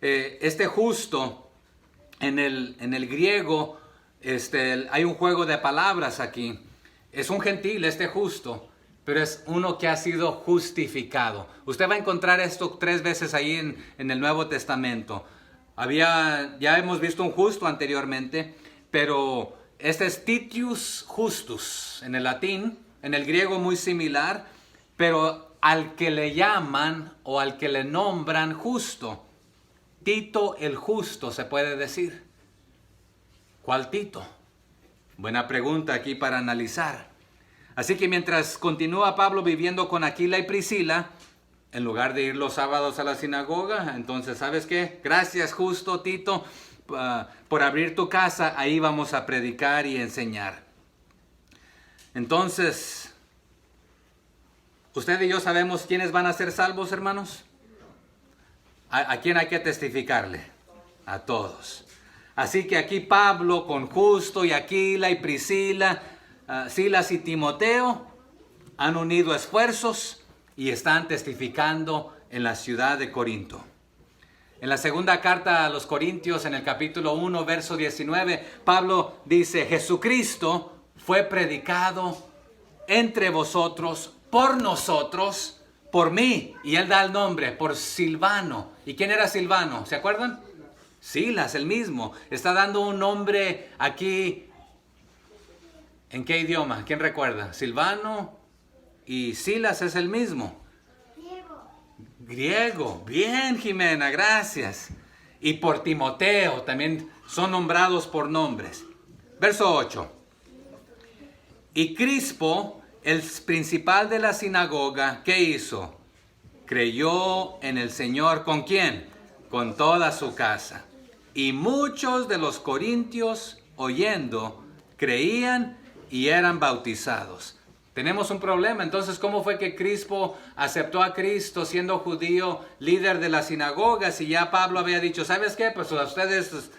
[SPEAKER 1] Este Justo, en el griego, hay un juego de palabras aquí. Es un gentil, este Justo, pero es uno que ha sido justificado. Usted va a encontrar esto 3 veces ahí en el Nuevo Testamento. Ya hemos visto un justo anteriormente, pero este es Titius Justus en el latín, en el griego muy similar, pero al que le llaman o al que le nombran justo. Tito el justo, se puede decir. ¿Cuál Tito? Buena pregunta aquí para analizar. Así que mientras continúa Pablo viviendo con Aquila y Priscila, en lugar de ir los sábados a la sinagoga, entonces, ¿sabes qué? Gracias, Justo, Tito, por abrir tu casa. Ahí vamos a predicar y enseñar. Entonces, ¿usted y yo sabemos quiénes van a ser salvos, hermanos? ¿A quién hay que testificarle? A todos. Así que aquí Pablo con Justo y Aquila y Priscila, Silas y Timoteo han unido esfuerzos y están testificando en la ciudad de Corinto. En la segunda carta a los Corintios, en el capítulo 1, verso 19, Pablo dice: Jesucristo fue predicado entre vosotros, por nosotros, por mí. Y él da el nombre, por Silvano. ¿Y quién era Silvano? ¿Se acuerdan? Silas, el mismo. Está dando un nombre aquí. ¿En qué idioma? ¿Quién recuerda? Silvano y Silas es el mismo. Griego. Bien, Jimena, gracias. Y por Timoteo también son nombrados por nombres. Verso 8. Y Crispo, el principal de la sinagoga, ¿qué hizo? Creyó en el Señor. ¿Con quién? Con toda su casa. Y muchos de los corintios, oyendo, creían y eran bautizados. Tenemos un problema. Entonces, ¿cómo fue que Crispo aceptó a Cristo siendo judío, líder de las sinagogas? Y ya Pablo había dicho: ¿sabes qué? Pues a ustedes,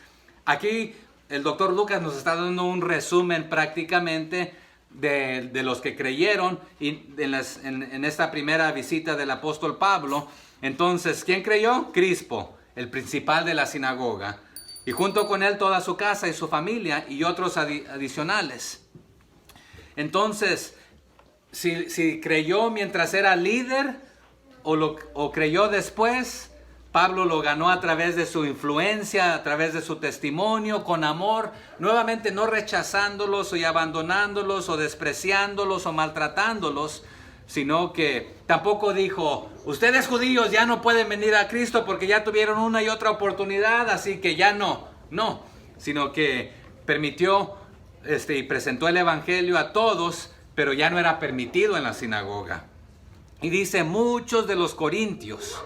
[SPEAKER 1] aquí el doctor Lucas nos está dando un resumen prácticamente de los que creyeron y en esta primera visita del apóstol Pablo. Entonces, ¿quién creyó? Crispo, el principal de la sinagoga. y junto con él toda su casa y su familia y otros adicionales. Entonces, si creyó mientras era líder o creyó después, Pablo lo ganó a través de su influencia, a través de su testimonio, con amor, nuevamente no rechazándolos y abandonándolos o despreciándolos o maltratándolos, sino que tampoco dijo, ustedes judíos ya no pueden venir a Cristo porque ya tuvieron una y otra oportunidad, así que ya no, sino que permitió y presentó el evangelio a todos, pero ya no era permitido en la sinagoga. Y dice, muchos de los corintios,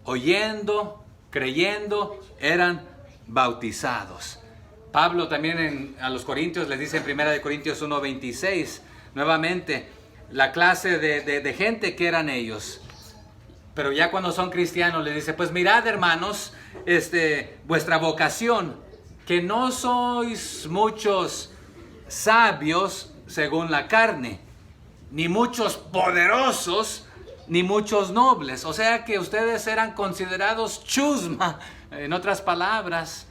[SPEAKER 1] oyendo, creyendo, eran bautizados. Pablo también a los corintios les dice en 1 Corintios 1:26, nuevamente, la clase de gente que eran ellos. Pero ya cuando son cristianos les dice, pues mirad hermanos, vuestra vocación, que no sois muchos sabios según la carne, ni muchos poderosos, ni muchos nobles. O sea que ustedes eran considerados chusma, en otras palabras,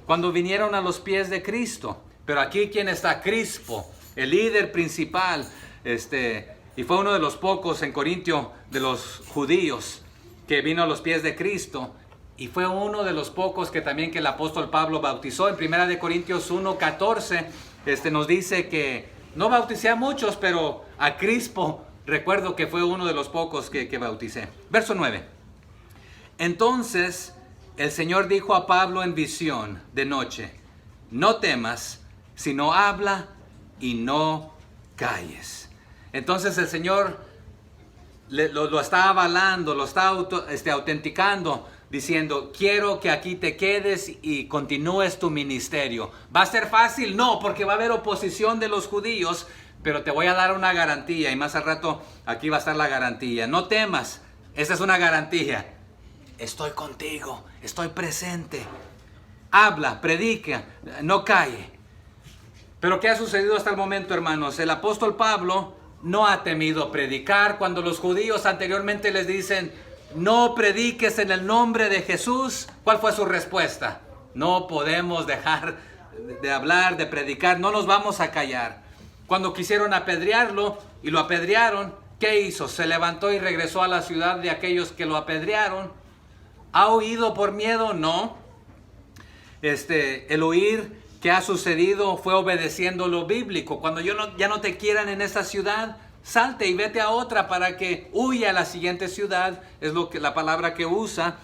[SPEAKER 1] cuando vinieron a los pies de Cristo. Pero aquí quien está, Crispo, el líder principal, y fue uno de los pocos en Corintio de los judíos que vino a los pies de Cristo, y fue uno de los pocos que también que el apóstol Pablo bautizó. En 1 Corintios 1:14 nos dice que no bauticé a muchos, pero a Crispo recuerdo que fue uno de los pocos que bauticé. Verso 9. Entonces el Señor dijo a Pablo en visión de noche, no temas, sino habla y no calles. Entonces el Señor lo está avalando, lo está autenticando, diciendo, quiero que aquí te quedes y continúes tu ministerio. ¿Va a ser fácil? No, porque va a haber oposición de los judíos, pero te voy a dar una garantía, y más al rato aquí va a estar la garantía. No temas, esta es una garantía. Estoy contigo, estoy presente. Habla, predica, no calle. Pero ¿qué ha sucedido hasta el momento, hermanos? El apóstol Pablo no ha temido predicar. Cuando los judíos anteriormente les dicen, no prediques en el nombre de Jesús, ¿cuál fue su respuesta? No podemos dejar de hablar, de predicar, no nos vamos a callar. Cuando quisieron apedrearlo y lo apedrearon, ¿qué hizo? Se levantó y regresó a la ciudad de aquellos que lo apedrearon. ¿Ha huido por miedo? No. El huir que ha sucedido fue obedeciendo lo bíblico. Cuando ya no te quieran en esta ciudad, salte y vete a otra para que huya a la siguiente ciudad. Es la palabra que usa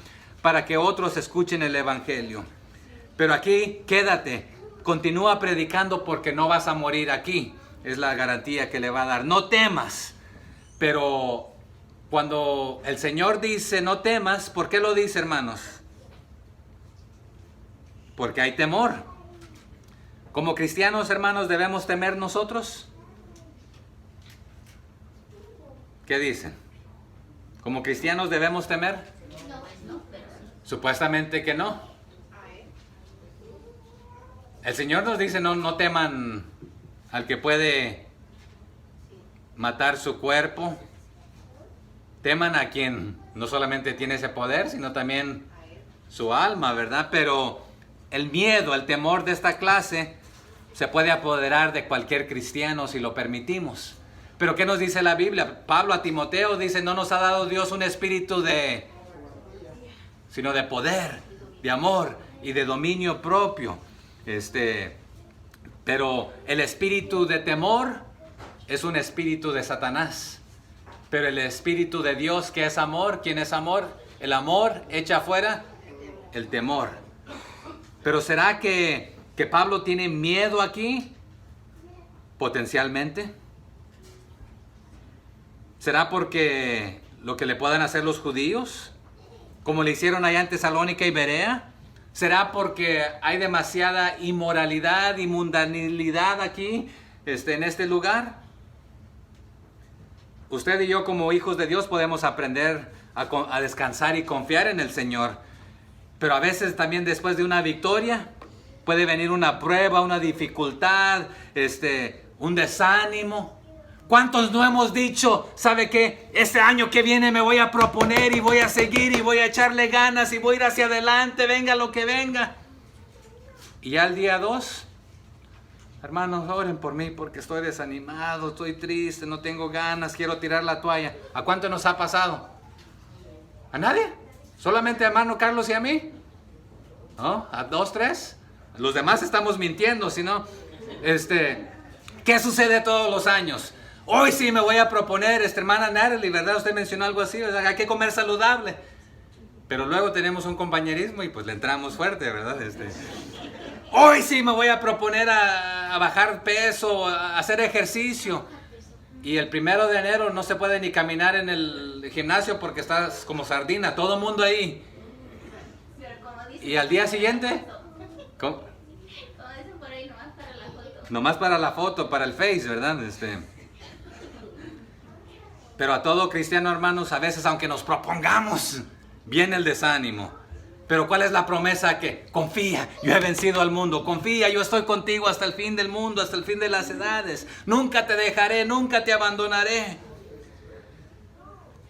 [SPEAKER 1] para que otros escuchen el evangelio. Pero aquí quédate, continúa predicando porque no vas a morir aquí. Es la garantía que le va a dar. No temas. Pero cuando el Señor dice no temas, ¿por qué lo dice, hermanos? Porque hay temor. Como cristianos, hermanos, ¿debemos temer nosotros? ¿Qué dicen? ¿Como cristianos debemos temer? Supuestamente que no. El Señor nos dice no teman al que puede matar su cuerpo. Teman a quien no solamente tiene ese poder, sino también su alma, ¿verdad? Pero el miedo, el temor de esta clase se puede apoderar de cualquier cristiano si lo permitimos. Pero ¿qué nos dice la Biblia? Pablo a Timoteo dice, no nos ha dado Dios un espíritu sino de poder, de amor y de dominio propio. Pero el espíritu de temor es un espíritu de Satanás. Pero el espíritu de Dios, que es amor, ¿quién es amor? El amor echa fuera el temor. Pero ¿será que Pablo tiene miedo aquí? Potencialmente. ¿Será porque lo que le puedan hacer los judíos? Como le hicieron allá en Tesalónica y Berea. ¿Será porque hay demasiada inmoralidad y mundanalidad aquí, en este lugar? Usted y yo como hijos de Dios podemos aprender a descansar y confiar en el Señor. Pero a veces también después de una victoria puede venir una prueba, una dificultad, un desánimo. ¿Cuántos no hemos dicho, sabe qué? Este año que viene me voy a proponer y voy a seguir y voy a echarle ganas y voy a ir hacia adelante, venga lo que venga? Y ya el día 2, hermanos, oren por mí porque estoy desanimado, estoy triste, no tengo ganas, quiero tirar la toalla. ¿A cuánto nos ha pasado? ¿A nadie? ¿Solamente a hermano Carlos y a mí? ¿No? ¿A 2, 3? Los demás estamos mintiendo, si no, ¿qué sucede todos los años? Hoy sí me voy a proponer, hermana Natalie, ¿verdad? Usted mencionó algo así, ¿verdad? Hay que comer saludable. Pero luego tenemos un compañerismo y pues le entramos fuerte, ¿verdad? Hoy sí me voy a proponer a bajar peso, a hacer ejercicio. Y el 1 de enero no se puede ni caminar en el gimnasio porque estás como sardina, todo el mundo ahí. Y al día siguiente, ¿cómo?
[SPEAKER 2] Como dicen por ahí, nomás para la foto.
[SPEAKER 1] Nomás para la foto, para el Face, ¿verdad? Pero a todo cristiano, hermanos, a veces aunque nos propongamos, viene el desánimo. Pero ¿cuál es la promesa? Que confía, yo he vencido al mundo. Confía, yo estoy contigo hasta el fin del mundo, hasta el fin de las edades. Nunca te dejaré, nunca te abandonaré.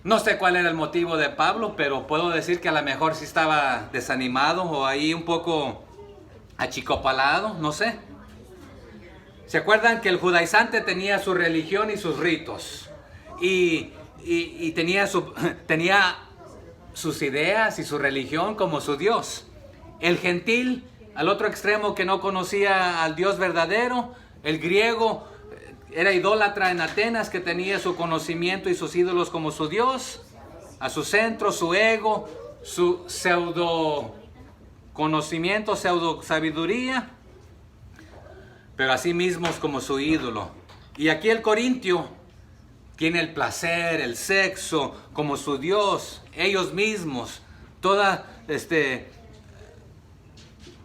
[SPEAKER 1] No sé cuál era el motivo de Pablo, pero puedo decir que a lo mejor sí estaba desanimado o ahí un poco achicopalado, no sé. ¿Se acuerdan que el judaizante tenía su religión y sus ritos? Y tenía sus ideas y su religión como su Dios. El gentil, al otro extremo, que no conocía al Dios verdadero. El griego era idólatra en Atenas, que tenía su conocimiento y sus ídolos como su Dios. A su centro, su ego, su pseudo conocimiento, pseudo sabiduría, pero así mismos como su ídolo. Y aquí el corintio tiene el placer, el sexo como su Dios, ellos mismos, toda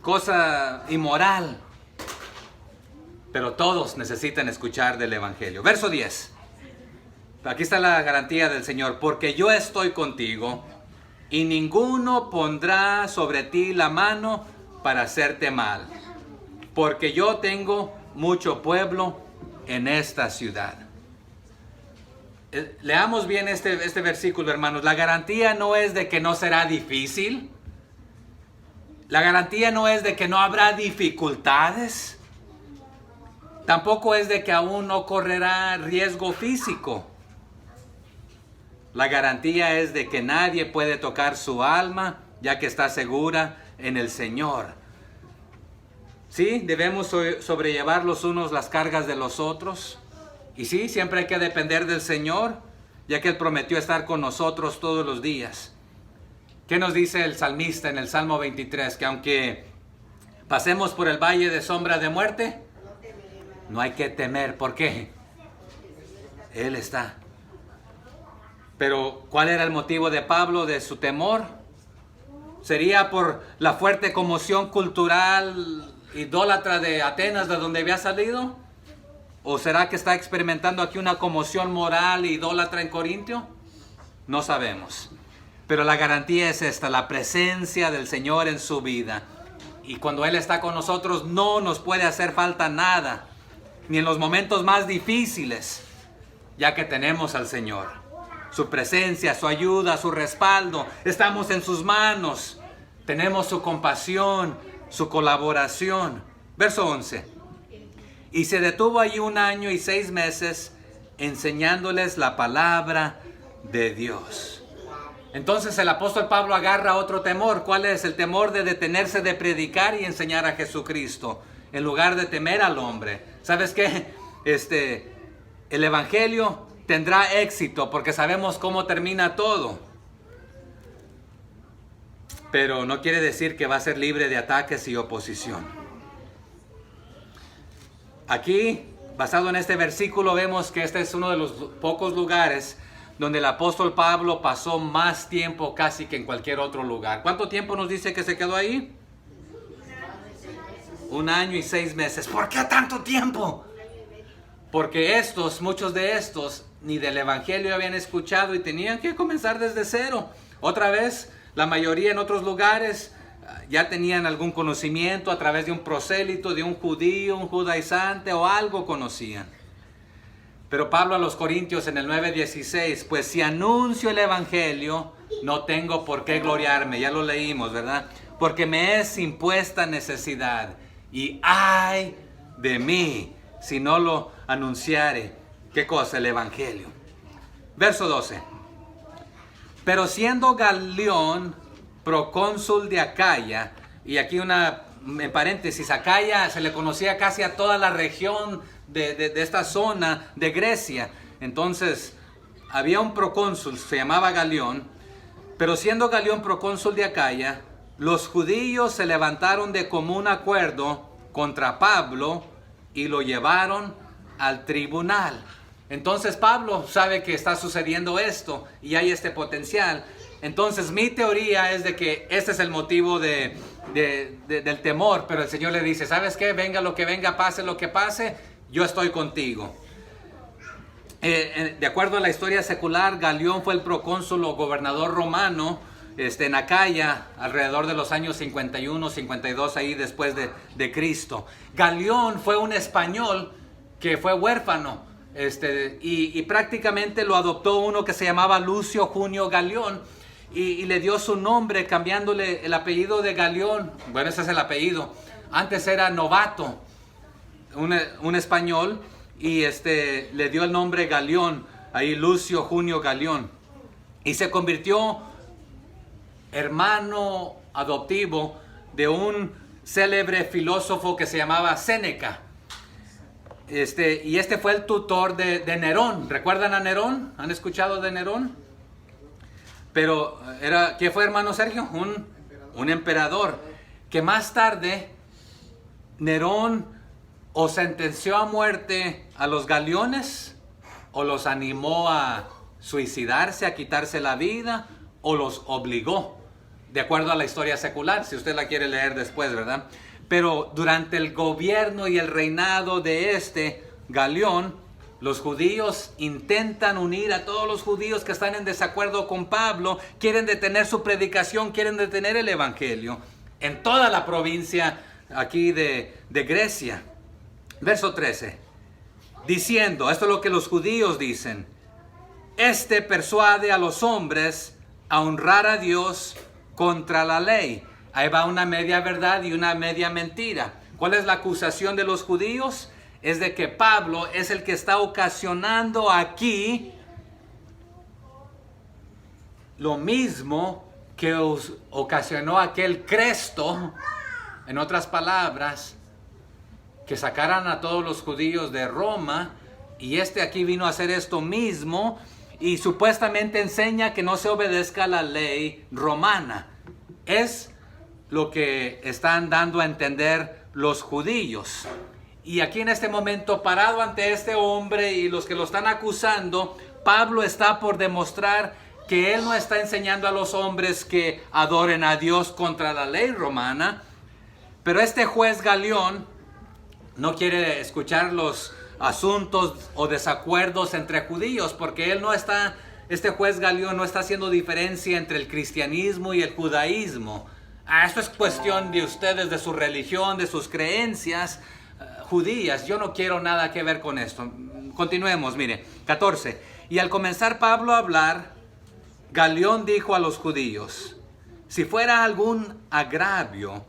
[SPEAKER 1] cosa inmoral. Pero todos necesitan escuchar del Evangelio. Verso 10. Aquí está la garantía del Señor. Porque yo estoy contigo y ninguno pondrá sobre ti la mano para hacerte mal. Porque yo tengo mucho pueblo en esta ciudad. Leamos bien este versículo, hermanos. La garantía no es de que no será difícil. La garantía no es de que no habrá dificultades. Tampoco es de que aún no correrá riesgo físico. La garantía es de que nadie puede tocar su alma, ya que está segura en el Señor. Sí, debemos sobrellevar los unos las cargas de los otros. Y sí, siempre hay que depender del Señor, ya que Él prometió estar con nosotros todos los días. ¿Qué nos dice el salmista en el Salmo 23? Que aunque pasemos por el valle de sombra de muerte, no hay que temer. ¿Por qué? Él está. Pero ¿cuál era el motivo de Pablo de su temor? ¿Sería por la fuerte conmoción cultural idólatra de Atenas, de donde había salido? ¿O será que está experimentando aquí una conmoción moral idólatra en Corintio? No sabemos. Pero la garantía es esta, la presencia del Señor en su vida. Y cuando Él está con nosotros no nos puede hacer falta nada, ni en los momentos más difíciles, ya que tenemos al Señor. Su presencia, su ayuda, su respaldo, estamos en sus manos. Tenemos su compasión, su colaboración. Verso 11. Y se detuvo allí 1 año y 6 meses enseñándoles la palabra de Dios. Entonces el apóstol Pablo agarra otro temor. ¿Cuál es? El temor de detenerse de predicar y enseñar a Jesucristo, en lugar de temer al hombre. ¿Sabes qué? El Evangelio tendrá éxito porque sabemos cómo termina todo. Pero no quiere decir que va a ser libre de ataques y oposición. Aquí, basado en este versículo, vemos que este es uno de los pocos lugares donde el apóstol Pablo pasó más tiempo casi que en cualquier otro lugar. ¿Cuánto tiempo nos dice que se quedó ahí? 1 año y 6 meses. ¿Por qué tanto tiempo? Porque muchos de estos, ni del Evangelio habían escuchado y tenían que comenzar desde cero. Otra vez, la mayoría en otros lugares ya tenían algún conocimiento a través de un prosélito, de un judío, un judaizante o algo conocían. Pero Pablo a los Corintios en el 9:16, pues si anuncio el Evangelio, no tengo por qué gloriarme. Ya lo leímos, ¿verdad? Porque me es impuesta necesidad. y ay de mí si no lo anunciare. ¿Qué cosa? El evangelio. Verso 12. Pero siendo Galión procónsul de Acaya, y aquí en paréntesis, Acaya se le conocía casi a toda la región de esta zona de Grecia. Entonces había un procónsul, se llamaba Galión. Pero siendo Galión procónsul de Acaya, los judíos se levantaron de común acuerdo contra Pablo y lo llevaron al tribunal. Entonces Pablo sabe que está sucediendo esto y hay este potencial. Entonces mi teoría es de que este es el motivo del temor, pero el Señor le dice, ¿sabes qué? Venga lo que venga, pase lo que pase, yo estoy contigo. De acuerdo a la historia secular, Galión fue el procónsul o gobernador romano en Acaya alrededor de los años 51, 52, ahí después de Cristo. Galión fue un español que fue huérfano y prácticamente lo adoptó uno que se llamaba Lucio Junio Galión y le dio su nombre cambiándole el apellido de Galión. Bueno, ese es el apellido. Antes era Novato, un español. Y le dio el nombre Galión, ahí Lucio Junio Galión. Y se convirtió hermano adoptivo de un célebre filósofo que se llamaba Séneca. Y fue el tutor de Nerón. ¿Recuerdan a Nerón? ¿Han escuchado de Nerón? Pero ¿qué fue, hermano Sergio? Un emperador. Que más tarde Nerón o sentenció a muerte a los galiones, o los animó a suicidarse, a quitarse la vida, o los obligó, de acuerdo a la historia secular, si usted la quiere leer después, ¿verdad? Pero durante el gobierno y el reinado de Galión, los judíos intentan unir a todos los judíos que están en desacuerdo con Pablo, quieren detener su predicación, quieren detener el evangelio, en toda la provincia aquí de Grecia. Verso 13, diciendo, esto es lo que los judíos dicen, persuade a los hombres a honrar a Dios contra la ley. Ahí va una media verdad y una media mentira. ¿Cuál es la acusación de los judíos? Es de que Pablo es el que está ocasionando aquí lo mismo que ocasionó aquel Cresto, en otras palabras, que sacaran a todos los judíos de Roma, y aquí vino a hacer esto mismo, y supuestamente enseña que no se obedezca la ley romana. Es lo que están dando a entender los judíos. Y aquí en este momento, parado ante este hombre y los que lo están acusando, Pablo está por demostrar que él no está enseñando a los hombres que adoren a Dios contra la ley romana, pero juez Galión no quiere escuchar los asuntos o desacuerdos entre judíos, porque este juez Galión no está haciendo diferencia entre el cristianismo y el judaísmo. Esto es cuestión de ustedes, de su religión, de sus creencias judías. Yo no quiero nada que ver con esto. Continuemos, mire, 14. Y al comenzar Pablo a hablar, Galión dijo a los judíos, si fuera algún agravio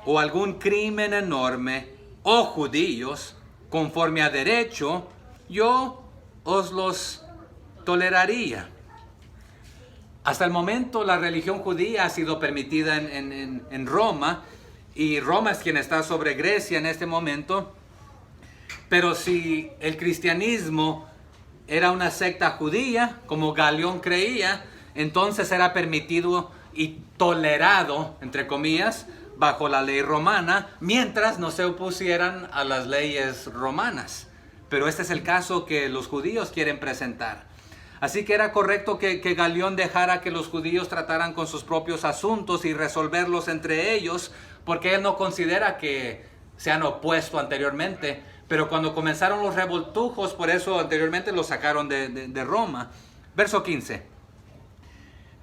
[SPEAKER 1] o algún crimen enorme, oh judíos, conforme a derecho, yo os los toleraría. Hasta el momento la religión judía ha sido permitida en Roma, y Roma es quien está sobre Grecia en este momento. Pero si el cristianismo era una secta judía, como Galión creía, entonces era permitido y tolerado, entre comillas, bajo la ley romana, mientras no se opusieran a las leyes romanas. Pero este es el caso que los judíos quieren presentar. Así que era correcto que Galión dejara que los judíos trataran con sus propios asuntos y resolverlos entre ellos, porque él no considera que se han opuesto anteriormente. Pero cuando comenzaron los revoltujos, por eso anteriormente los sacaron de Roma. Verso 15.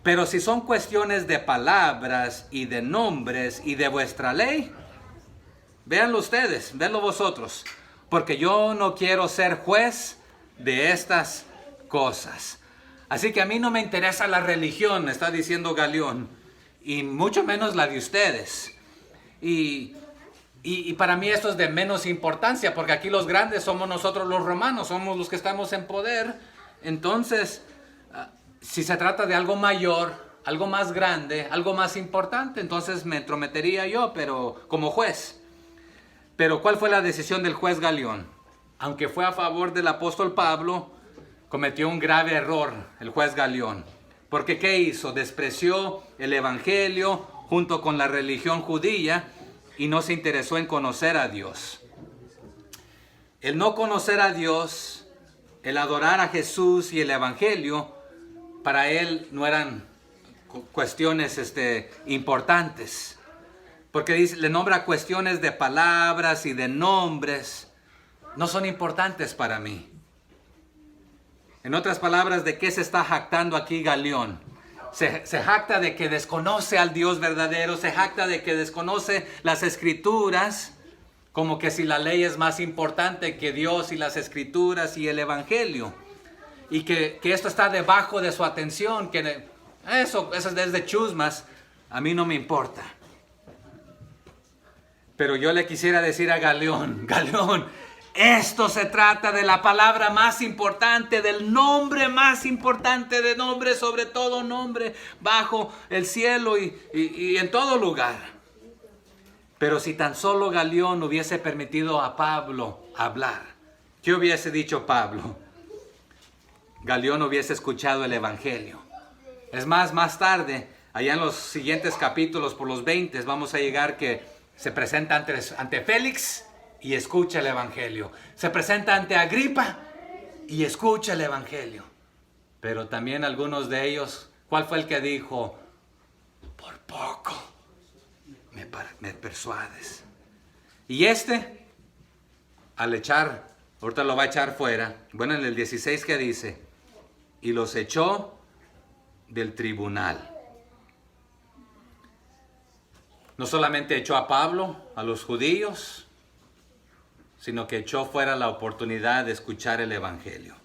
[SPEAKER 1] Pero si son cuestiones de palabras y de nombres y de vuestra ley, véanlo ustedes, véanlo vosotros, porque yo no quiero ser juez de estas cosas. Así que a mí no me interesa la religión, está diciendo Galión, y mucho menos la de ustedes. Y Y para mí esto es de menos importancia, porque aquí los grandes somos nosotros los romanos, somos los que estamos en poder. Entonces, si se trata de algo mayor, algo más grande, algo más importante, entonces me entrometería yo, pero como juez. Pero ¿cuál fue la decisión del juez Galión? Aunque fue a favor del apóstol Pablo, cometió un grave error el juez Galión. Porque ¿qué hizo? Despreció el evangelio junto con la religión judía y no se interesó en conocer a Dios. El no conocer a Dios, el adorar a Jesús y el evangelio, para él no eran cuestiones importantes. Porque dice, le nombra cuestiones de palabras y de nombres. No son importantes para mí. En otras palabras, ¿de qué se está jactando aquí Galión? Se jacta de que desconoce al Dios verdadero, se jacta de que desconoce las Escrituras, como que si la ley es más importante que Dios y las Escrituras y el Evangelio. Y que esto está debajo de su atención, que eso es desde chusmas, a mí no me importa. Pero yo le quisiera decir a Galión, esto se trata de la palabra más importante, del nombre más importante, de nombre sobre todo nombre, bajo el cielo y en todo lugar. Pero si tan solo Galión hubiese permitido a Pablo hablar, ¿qué hubiese dicho Pablo? Galión hubiese escuchado el evangelio. Es más tarde, allá en los siguientes capítulos, por los 20, vamos a llegar que se presenta ante Félix y escucha el evangelio. Se presenta ante Agripa y escucha el evangelio. Pero también algunos de ellos, ¿cuál fue el que dijo? Por poco me persuades. Y al echar, ahorita lo va a echar fuera. Bueno, en el 16 que dice, y los echó del tribunal. No solamente echó a Pablo, a los judíos, sino que echó fuera la oportunidad de escuchar el evangelio.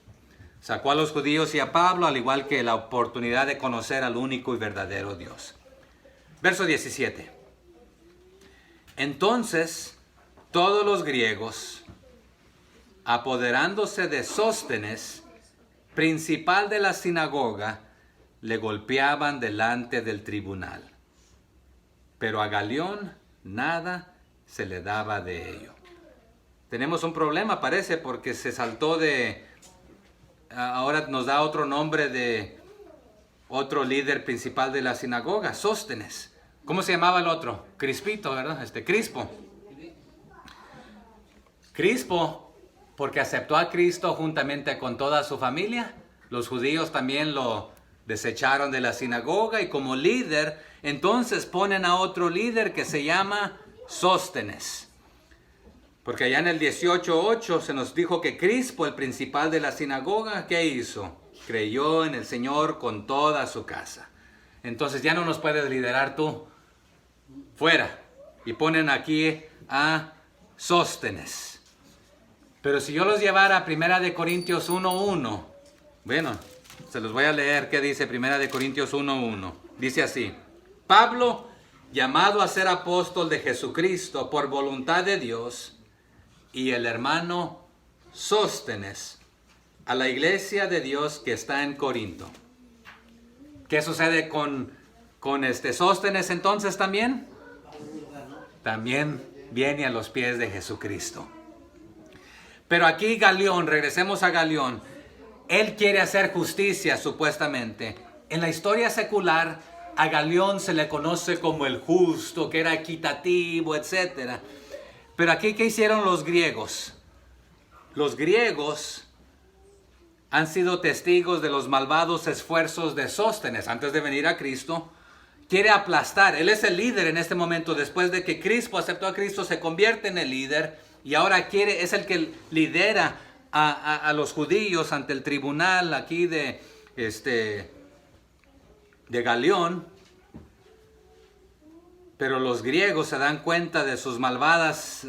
[SPEAKER 1] Sacó a los judíos y a Pablo, al igual que la oportunidad de conocer al único y verdadero Dios. Verso 17. Entonces, todos los griegos, apoderándose de Sóstenes, principal de la sinagoga, le golpeaban delante del tribunal. Pero a Galión nada se le daba de ello. Tenemos un problema, parece, porque se saltó ahora nos da otro nombre de otro líder principal de la sinagoga, Sóstenes. ¿Cómo se llamaba el otro? Crispito, ¿verdad? Crispo. Crispo, porque aceptó a Cristo juntamente con toda su familia. Los judíos también lo desecharon de la sinagoga y como líder, entonces ponen a otro líder que se llama Sóstenes. Porque allá en el 18:8 se nos dijo que Crispo, el principal de la sinagoga, ¿qué hizo? Creyó en el Señor con toda su casa. Entonces ya no nos puedes liderar tú. Fuera. Y ponen aquí a Sóstenes. Pero si yo los llevara a 1 Corintios 1:1, bueno, se los voy a leer qué dice 1 Corintios 1:1. Dice así: Pablo, llamado a ser apóstol de Jesucristo por voluntad de Dios, y el hermano Sóstenes, a la iglesia de Dios que está en Corinto. ¿Qué sucede con Sóstenes entonces también? También viene a los pies de Jesucristo. Pero aquí Galión, regresemos a Galión, él quiere hacer justicia supuestamente. En la historia secular, a Galión se le conoce como el justo, que era equitativo, etc. Pero aquí, ¿qué hicieron los griegos? Los griegos han sido testigos de los malvados esfuerzos de Sóstenes antes de venir a Cristo. Quiere aplastar. Él es el líder en este momento. Después de que Crispo aceptó a Cristo, se convierte en el líder. Y ahora es el que lidera a los judíos ante el tribunal aquí de Galión. Pero los griegos se dan cuenta de sus malvadas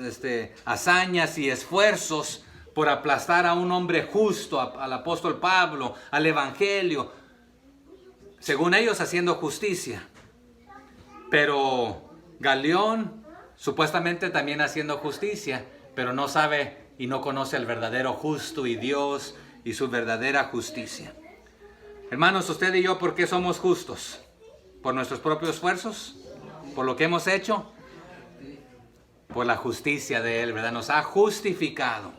[SPEAKER 1] hazañas y esfuerzos por aplastar a un hombre justo, al apóstol Pablo, al evangelio, según ellos haciendo justicia. Pero Galión, supuestamente también haciendo justicia, pero no sabe y no conoce al verdadero justo y Dios y su verdadera justicia. Hermanos, usted y yo, ¿por qué somos justos? ¿Por nuestros propios esfuerzos? ¿Por lo que hemos hecho? Por la justicia de Él, ¿verdad? Nos ha justificado.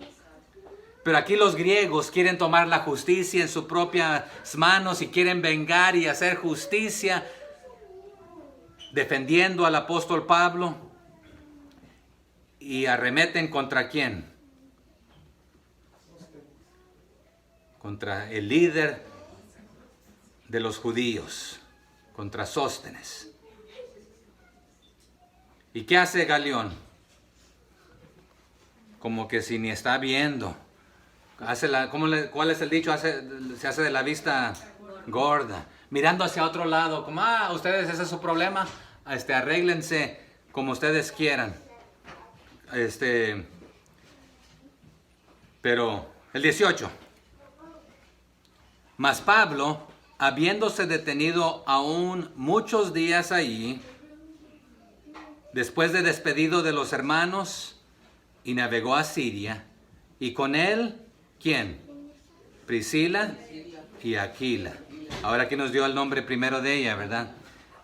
[SPEAKER 1] Pero aquí los griegos quieren tomar la justicia en sus propias manos y quieren vengar y hacer justicia, defendiendo al apóstol Pablo. Y arremeten ¿contra quién? Contra el líder de los judíos, contra Sóstenes. ¿Y qué hace Galión? Como que si ni está viendo. ¿Cuál es el dicho? Se hace de la vista gorda. Mirando hacia otro lado. Como, ustedes, ese es su problema. Arréglense como ustedes quieran. Pero el 18. Mas Pablo, habiéndose detenido aún muchos días allí, después de despedido de los hermanos, y navegó a Siria, y con él, ¿quién? Priscila y Aquila. Ahora aquí nos dio el nombre primero de ella, ¿verdad?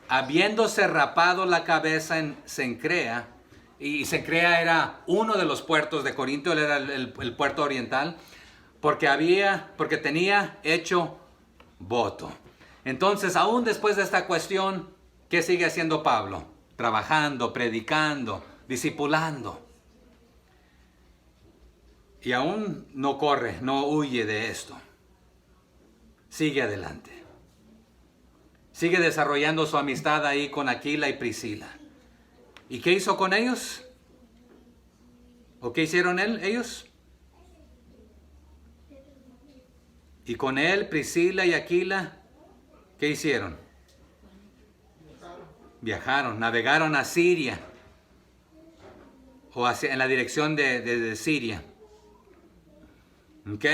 [SPEAKER 1] Habiéndose rapado la cabeza en Cencrea, y Cencrea era uno de los puertos de Corinto, él era el puerto oriental, porque tenía hecho voto. Entonces, aún después de esta cuestión, ¿qué sigue haciendo Pablo? Trabajando, predicando, discipulando. Y aún no corre, no huye de esto. Sigue adelante. Sigue desarrollando su amistad ahí con Aquila y Priscila. ¿Y qué hizo con ellos? ¿O qué hicieron ellos? Y con él, Priscila y Aquila, ¿qué hicieron? Viajaron, navegaron a Siria, o en la dirección de Siria. ¿Ok?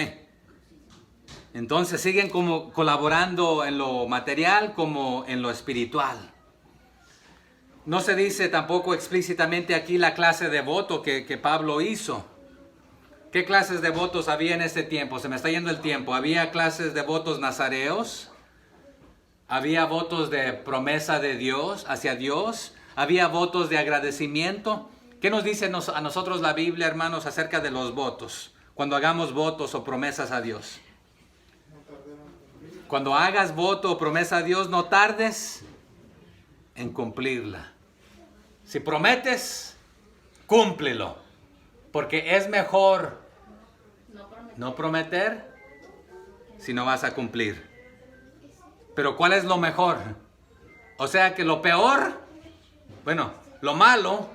[SPEAKER 1] Entonces siguen como colaborando en lo material como en lo espiritual. No se dice tampoco explícitamente aquí la clase de voto que Pablo hizo. ¿Qué clases de votos había en ese tiempo? Se me está yendo el tiempo. ¿Había clases de votos nazareos? ¿Había votos de promesa de Dios hacia Dios? ¿Había votos de agradecimiento? ¿Qué nos dice a nosotros la Biblia, hermanos, acerca de los votos? Cuando hagamos votos o promesas a Dios. Cuando hagas voto o promesa a Dios, no tardes en cumplirla. Si prometes, cúmplelo. Porque es mejor no prometer si no vas a cumplir. Pero ¿cuál es lo mejor? O sea que lo peor, lo malo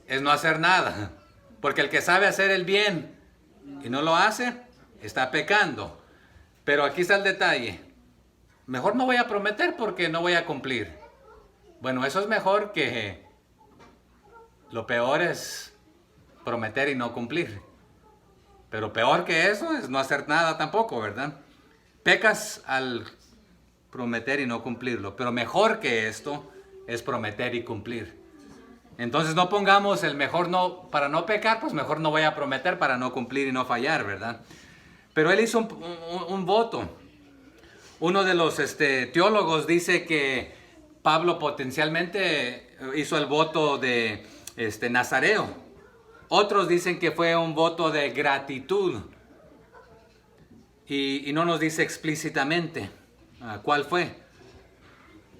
[SPEAKER 1] es no hacer nada. Porque el que sabe hacer el bien y no lo hace, está pecando. Pero aquí está el detalle. Mejor no voy a prometer porque no voy a cumplir. Bueno, eso es mejor que lo peor es prometer y no cumplir. Pero peor que eso es no hacer nada tampoco, ¿verdad? Pecas al prometer y no cumplirlo. Pero mejor que esto es prometer y cumplir. Entonces no pongamos el mejor no, para no pecar, pues mejor no voy a prometer para no cumplir y no fallar, ¿verdad? Pero él hizo un voto. Uno de los teólogos dice que Pablo potencialmente hizo el voto de nazareo. Otros dicen que fue un voto de gratitud. Y no nos dice explícitamente cuál fue.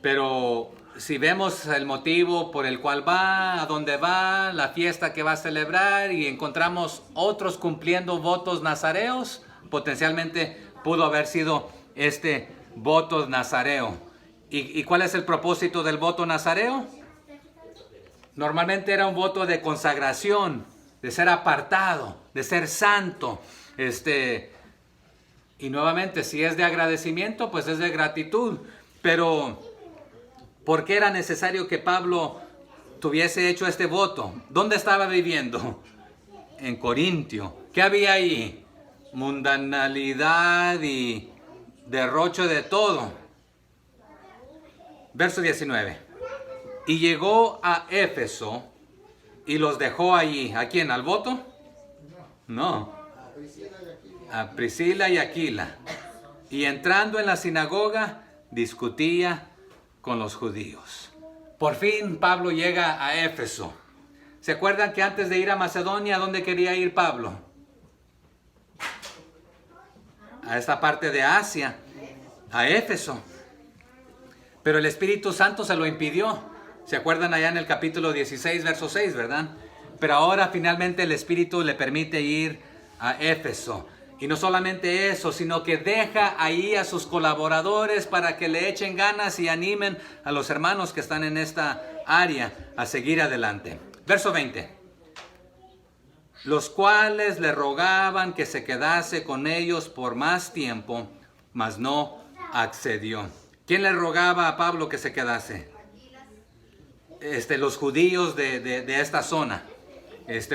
[SPEAKER 1] Pero si vemos el motivo por el cual va, a dónde va, la fiesta que va a celebrar y encontramos otros cumpliendo votos nazareos, potencialmente pudo haber sido este voto nazareo. ¿Y cuál es el propósito del voto nazareo? Normalmente era un voto de consagración, de ser apartado, de ser santo. Y nuevamente, si es de agradecimiento, pues es de gratitud. Pero ¿por qué era necesario que Pablo tuviese hecho este voto? ¿Dónde estaba viviendo? En Corintio. ¿Qué había ahí? Mundanalidad y derroche de todo. Verso 19. Y llegó a Éfeso y los dejó allí. ¿A quién? ¿Al voto? No. A Priscila y Aquila. Y entrando en la sinagoga, discutía con los judíos. Por fin Pablo llega a Éfeso. ¿Se acuerdan que antes de ir a Macedonia, ¿a dónde quería ir Pablo? A esta parte de Asia, a Éfeso. Pero el Espíritu Santo se lo impidió. ¿Se acuerdan allá en el capítulo 16, verso 6, verdad? Pero ahora finalmente el Espíritu le permite ir a Éfeso. Y no solamente eso, sino que deja ahí a sus colaboradores para que le echen ganas y animen a los hermanos que están en esta área a seguir adelante. Verso 20. Los cuales le rogaban que se quedase con ellos por más tiempo, mas no accedió. ¿Quién le rogaba a Pablo que se quedase? Los judíos de esta zona.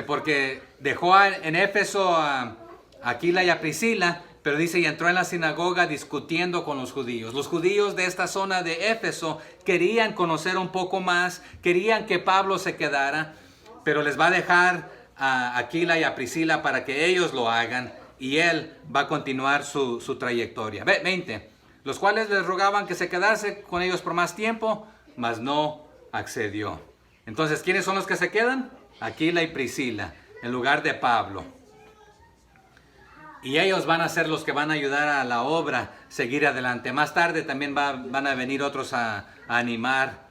[SPEAKER 1] Porque dejó en Éfeso a Aquila y a Priscila, pero dice, y entró en la sinagoga discutiendo con los judíos. Los judíos de esta zona de Éfeso querían conocer un poco más, querían que Pablo se quedara, pero les va a dejar a Aquila y a Priscila para que ellos lo hagan, y él va a continuar su trayectoria. 20. Los cuales les rogaban que se quedase con ellos por más tiempo, mas no accedió. Entonces, ¿quiénes son los que se quedan? Aquila y Priscila, en lugar de Pablo. Y ellos van a ser los que van a ayudar a la obra seguir adelante. Más tarde también van a venir otros a animar.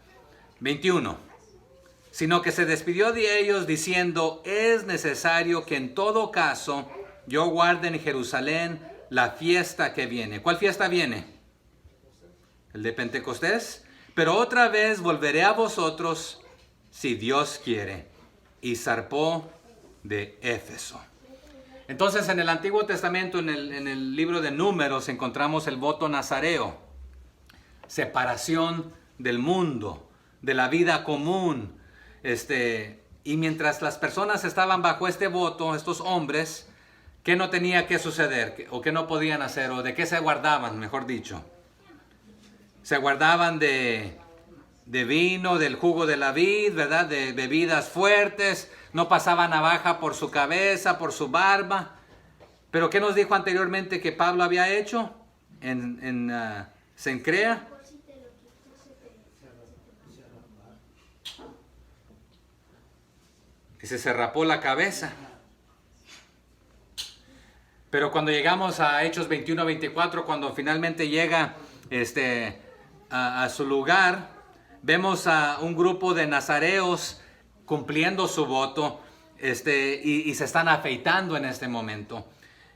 [SPEAKER 1] 21. Sino que se despidió de ellos diciendo, es necesario que en todo caso yo guarde en Jerusalén la fiesta que viene. ¿Cuál fiesta viene? ¿El de Pentecostés? Pero otra vez volveré a vosotros si Dios quiere. Y zarpó de Éfeso. Entonces en el Antiguo Testamento, en el libro de Números, encontramos el voto nazareo. Separación del mundo, de la vida común. Y mientras las personas estaban bajo este voto, estos hombres, ¿qué no tenía que suceder? ¿O qué no podían hacer? ¿O de qué se guardaban, mejor dicho? Se guardaban de vino, del jugo de la vid, ¿verdad? De bebidas fuertes. No pasaba navaja por su cabeza, por su barba. Pero ¿qué nos dijo anteriormente que Pablo había hecho en Cencrea? Que se rapó la cabeza. Pero cuando llegamos a Hechos 21-24, cuando finalmente llega a su lugar, vemos a un grupo de nazareos cumpliendo su voto y se están afeitando en este momento.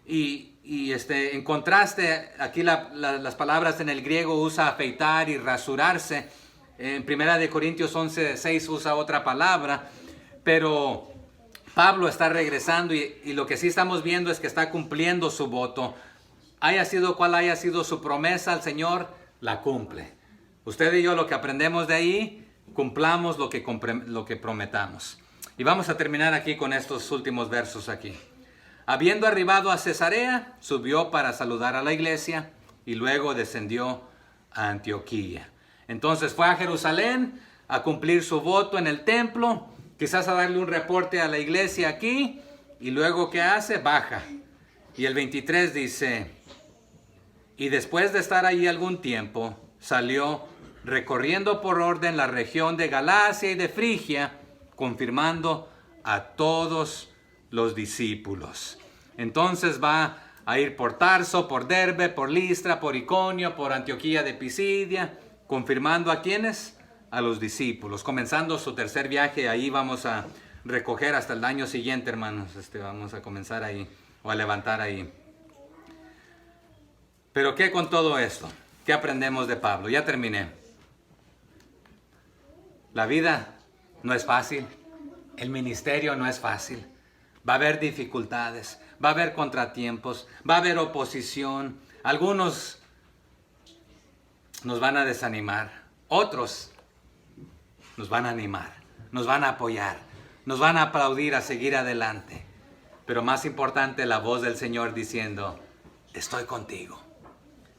[SPEAKER 1] Y en contraste, aquí las palabras en el griego usa afeitar y rasurarse. En 1 Corintios 11:6 usa otra palabra. Pero Pablo está regresando y lo que sí estamos viendo es que está cumpliendo su voto. Cual haya sido su promesa al Señor, la cumple. Usted y yo lo que aprendemos de ahí, cumplamos lo que prometamos. Y vamos a terminar aquí con estos últimos versos aquí. Habiendo arribado a Cesarea, subió para saludar a la iglesia y luego descendió a Antioquía. Entonces fue a Jerusalén a cumplir su voto en el templo, quizás a darle un reporte a la iglesia aquí, y luego ¿qué hace? Baja. Y el 23 dice, y después de estar allí algún tiempo, salió recorriendo por orden la región de Galacia y de Frigia, confirmando a todos los discípulos. Entonces va a ir por Tarso, por Derbe, por Listra, por Iconio, por Antioquía de Pisidia, confirmando a ¿quiénes? A los discípulos, comenzando su tercer viaje. Ahí vamos a recoger hasta el año siguiente, hermanos. Vamos a comenzar ahí, o a levantar ahí. Pero ¿qué con todo esto? ¿Qué aprendemos de Pablo? Ya terminé. La vida no es fácil, el ministerio no es fácil. Va a haber dificultades, va a haber contratiempos, va a haber oposición. Algunos nos van a desanimar, otros nos van a animar, nos van a apoyar, nos van a aplaudir a seguir adelante. Pero más importante, la voz del Señor diciendo, estoy contigo.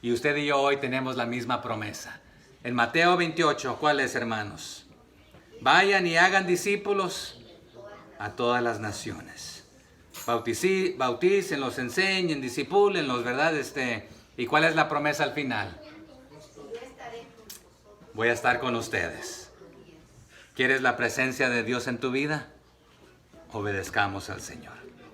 [SPEAKER 1] Y usted y yo hoy tenemos la misma promesa. En Mateo 28, ¿cuál es, hermanos? Vayan y hagan discípulos a todas las naciones. Bautícenlos, enseñen, discípulenlos, ¿verdad? ¿Y cuál es la promesa al final? Voy a estar con ustedes. ¿Quieres la presencia de Dios en tu vida? Obedezcamos al Señor.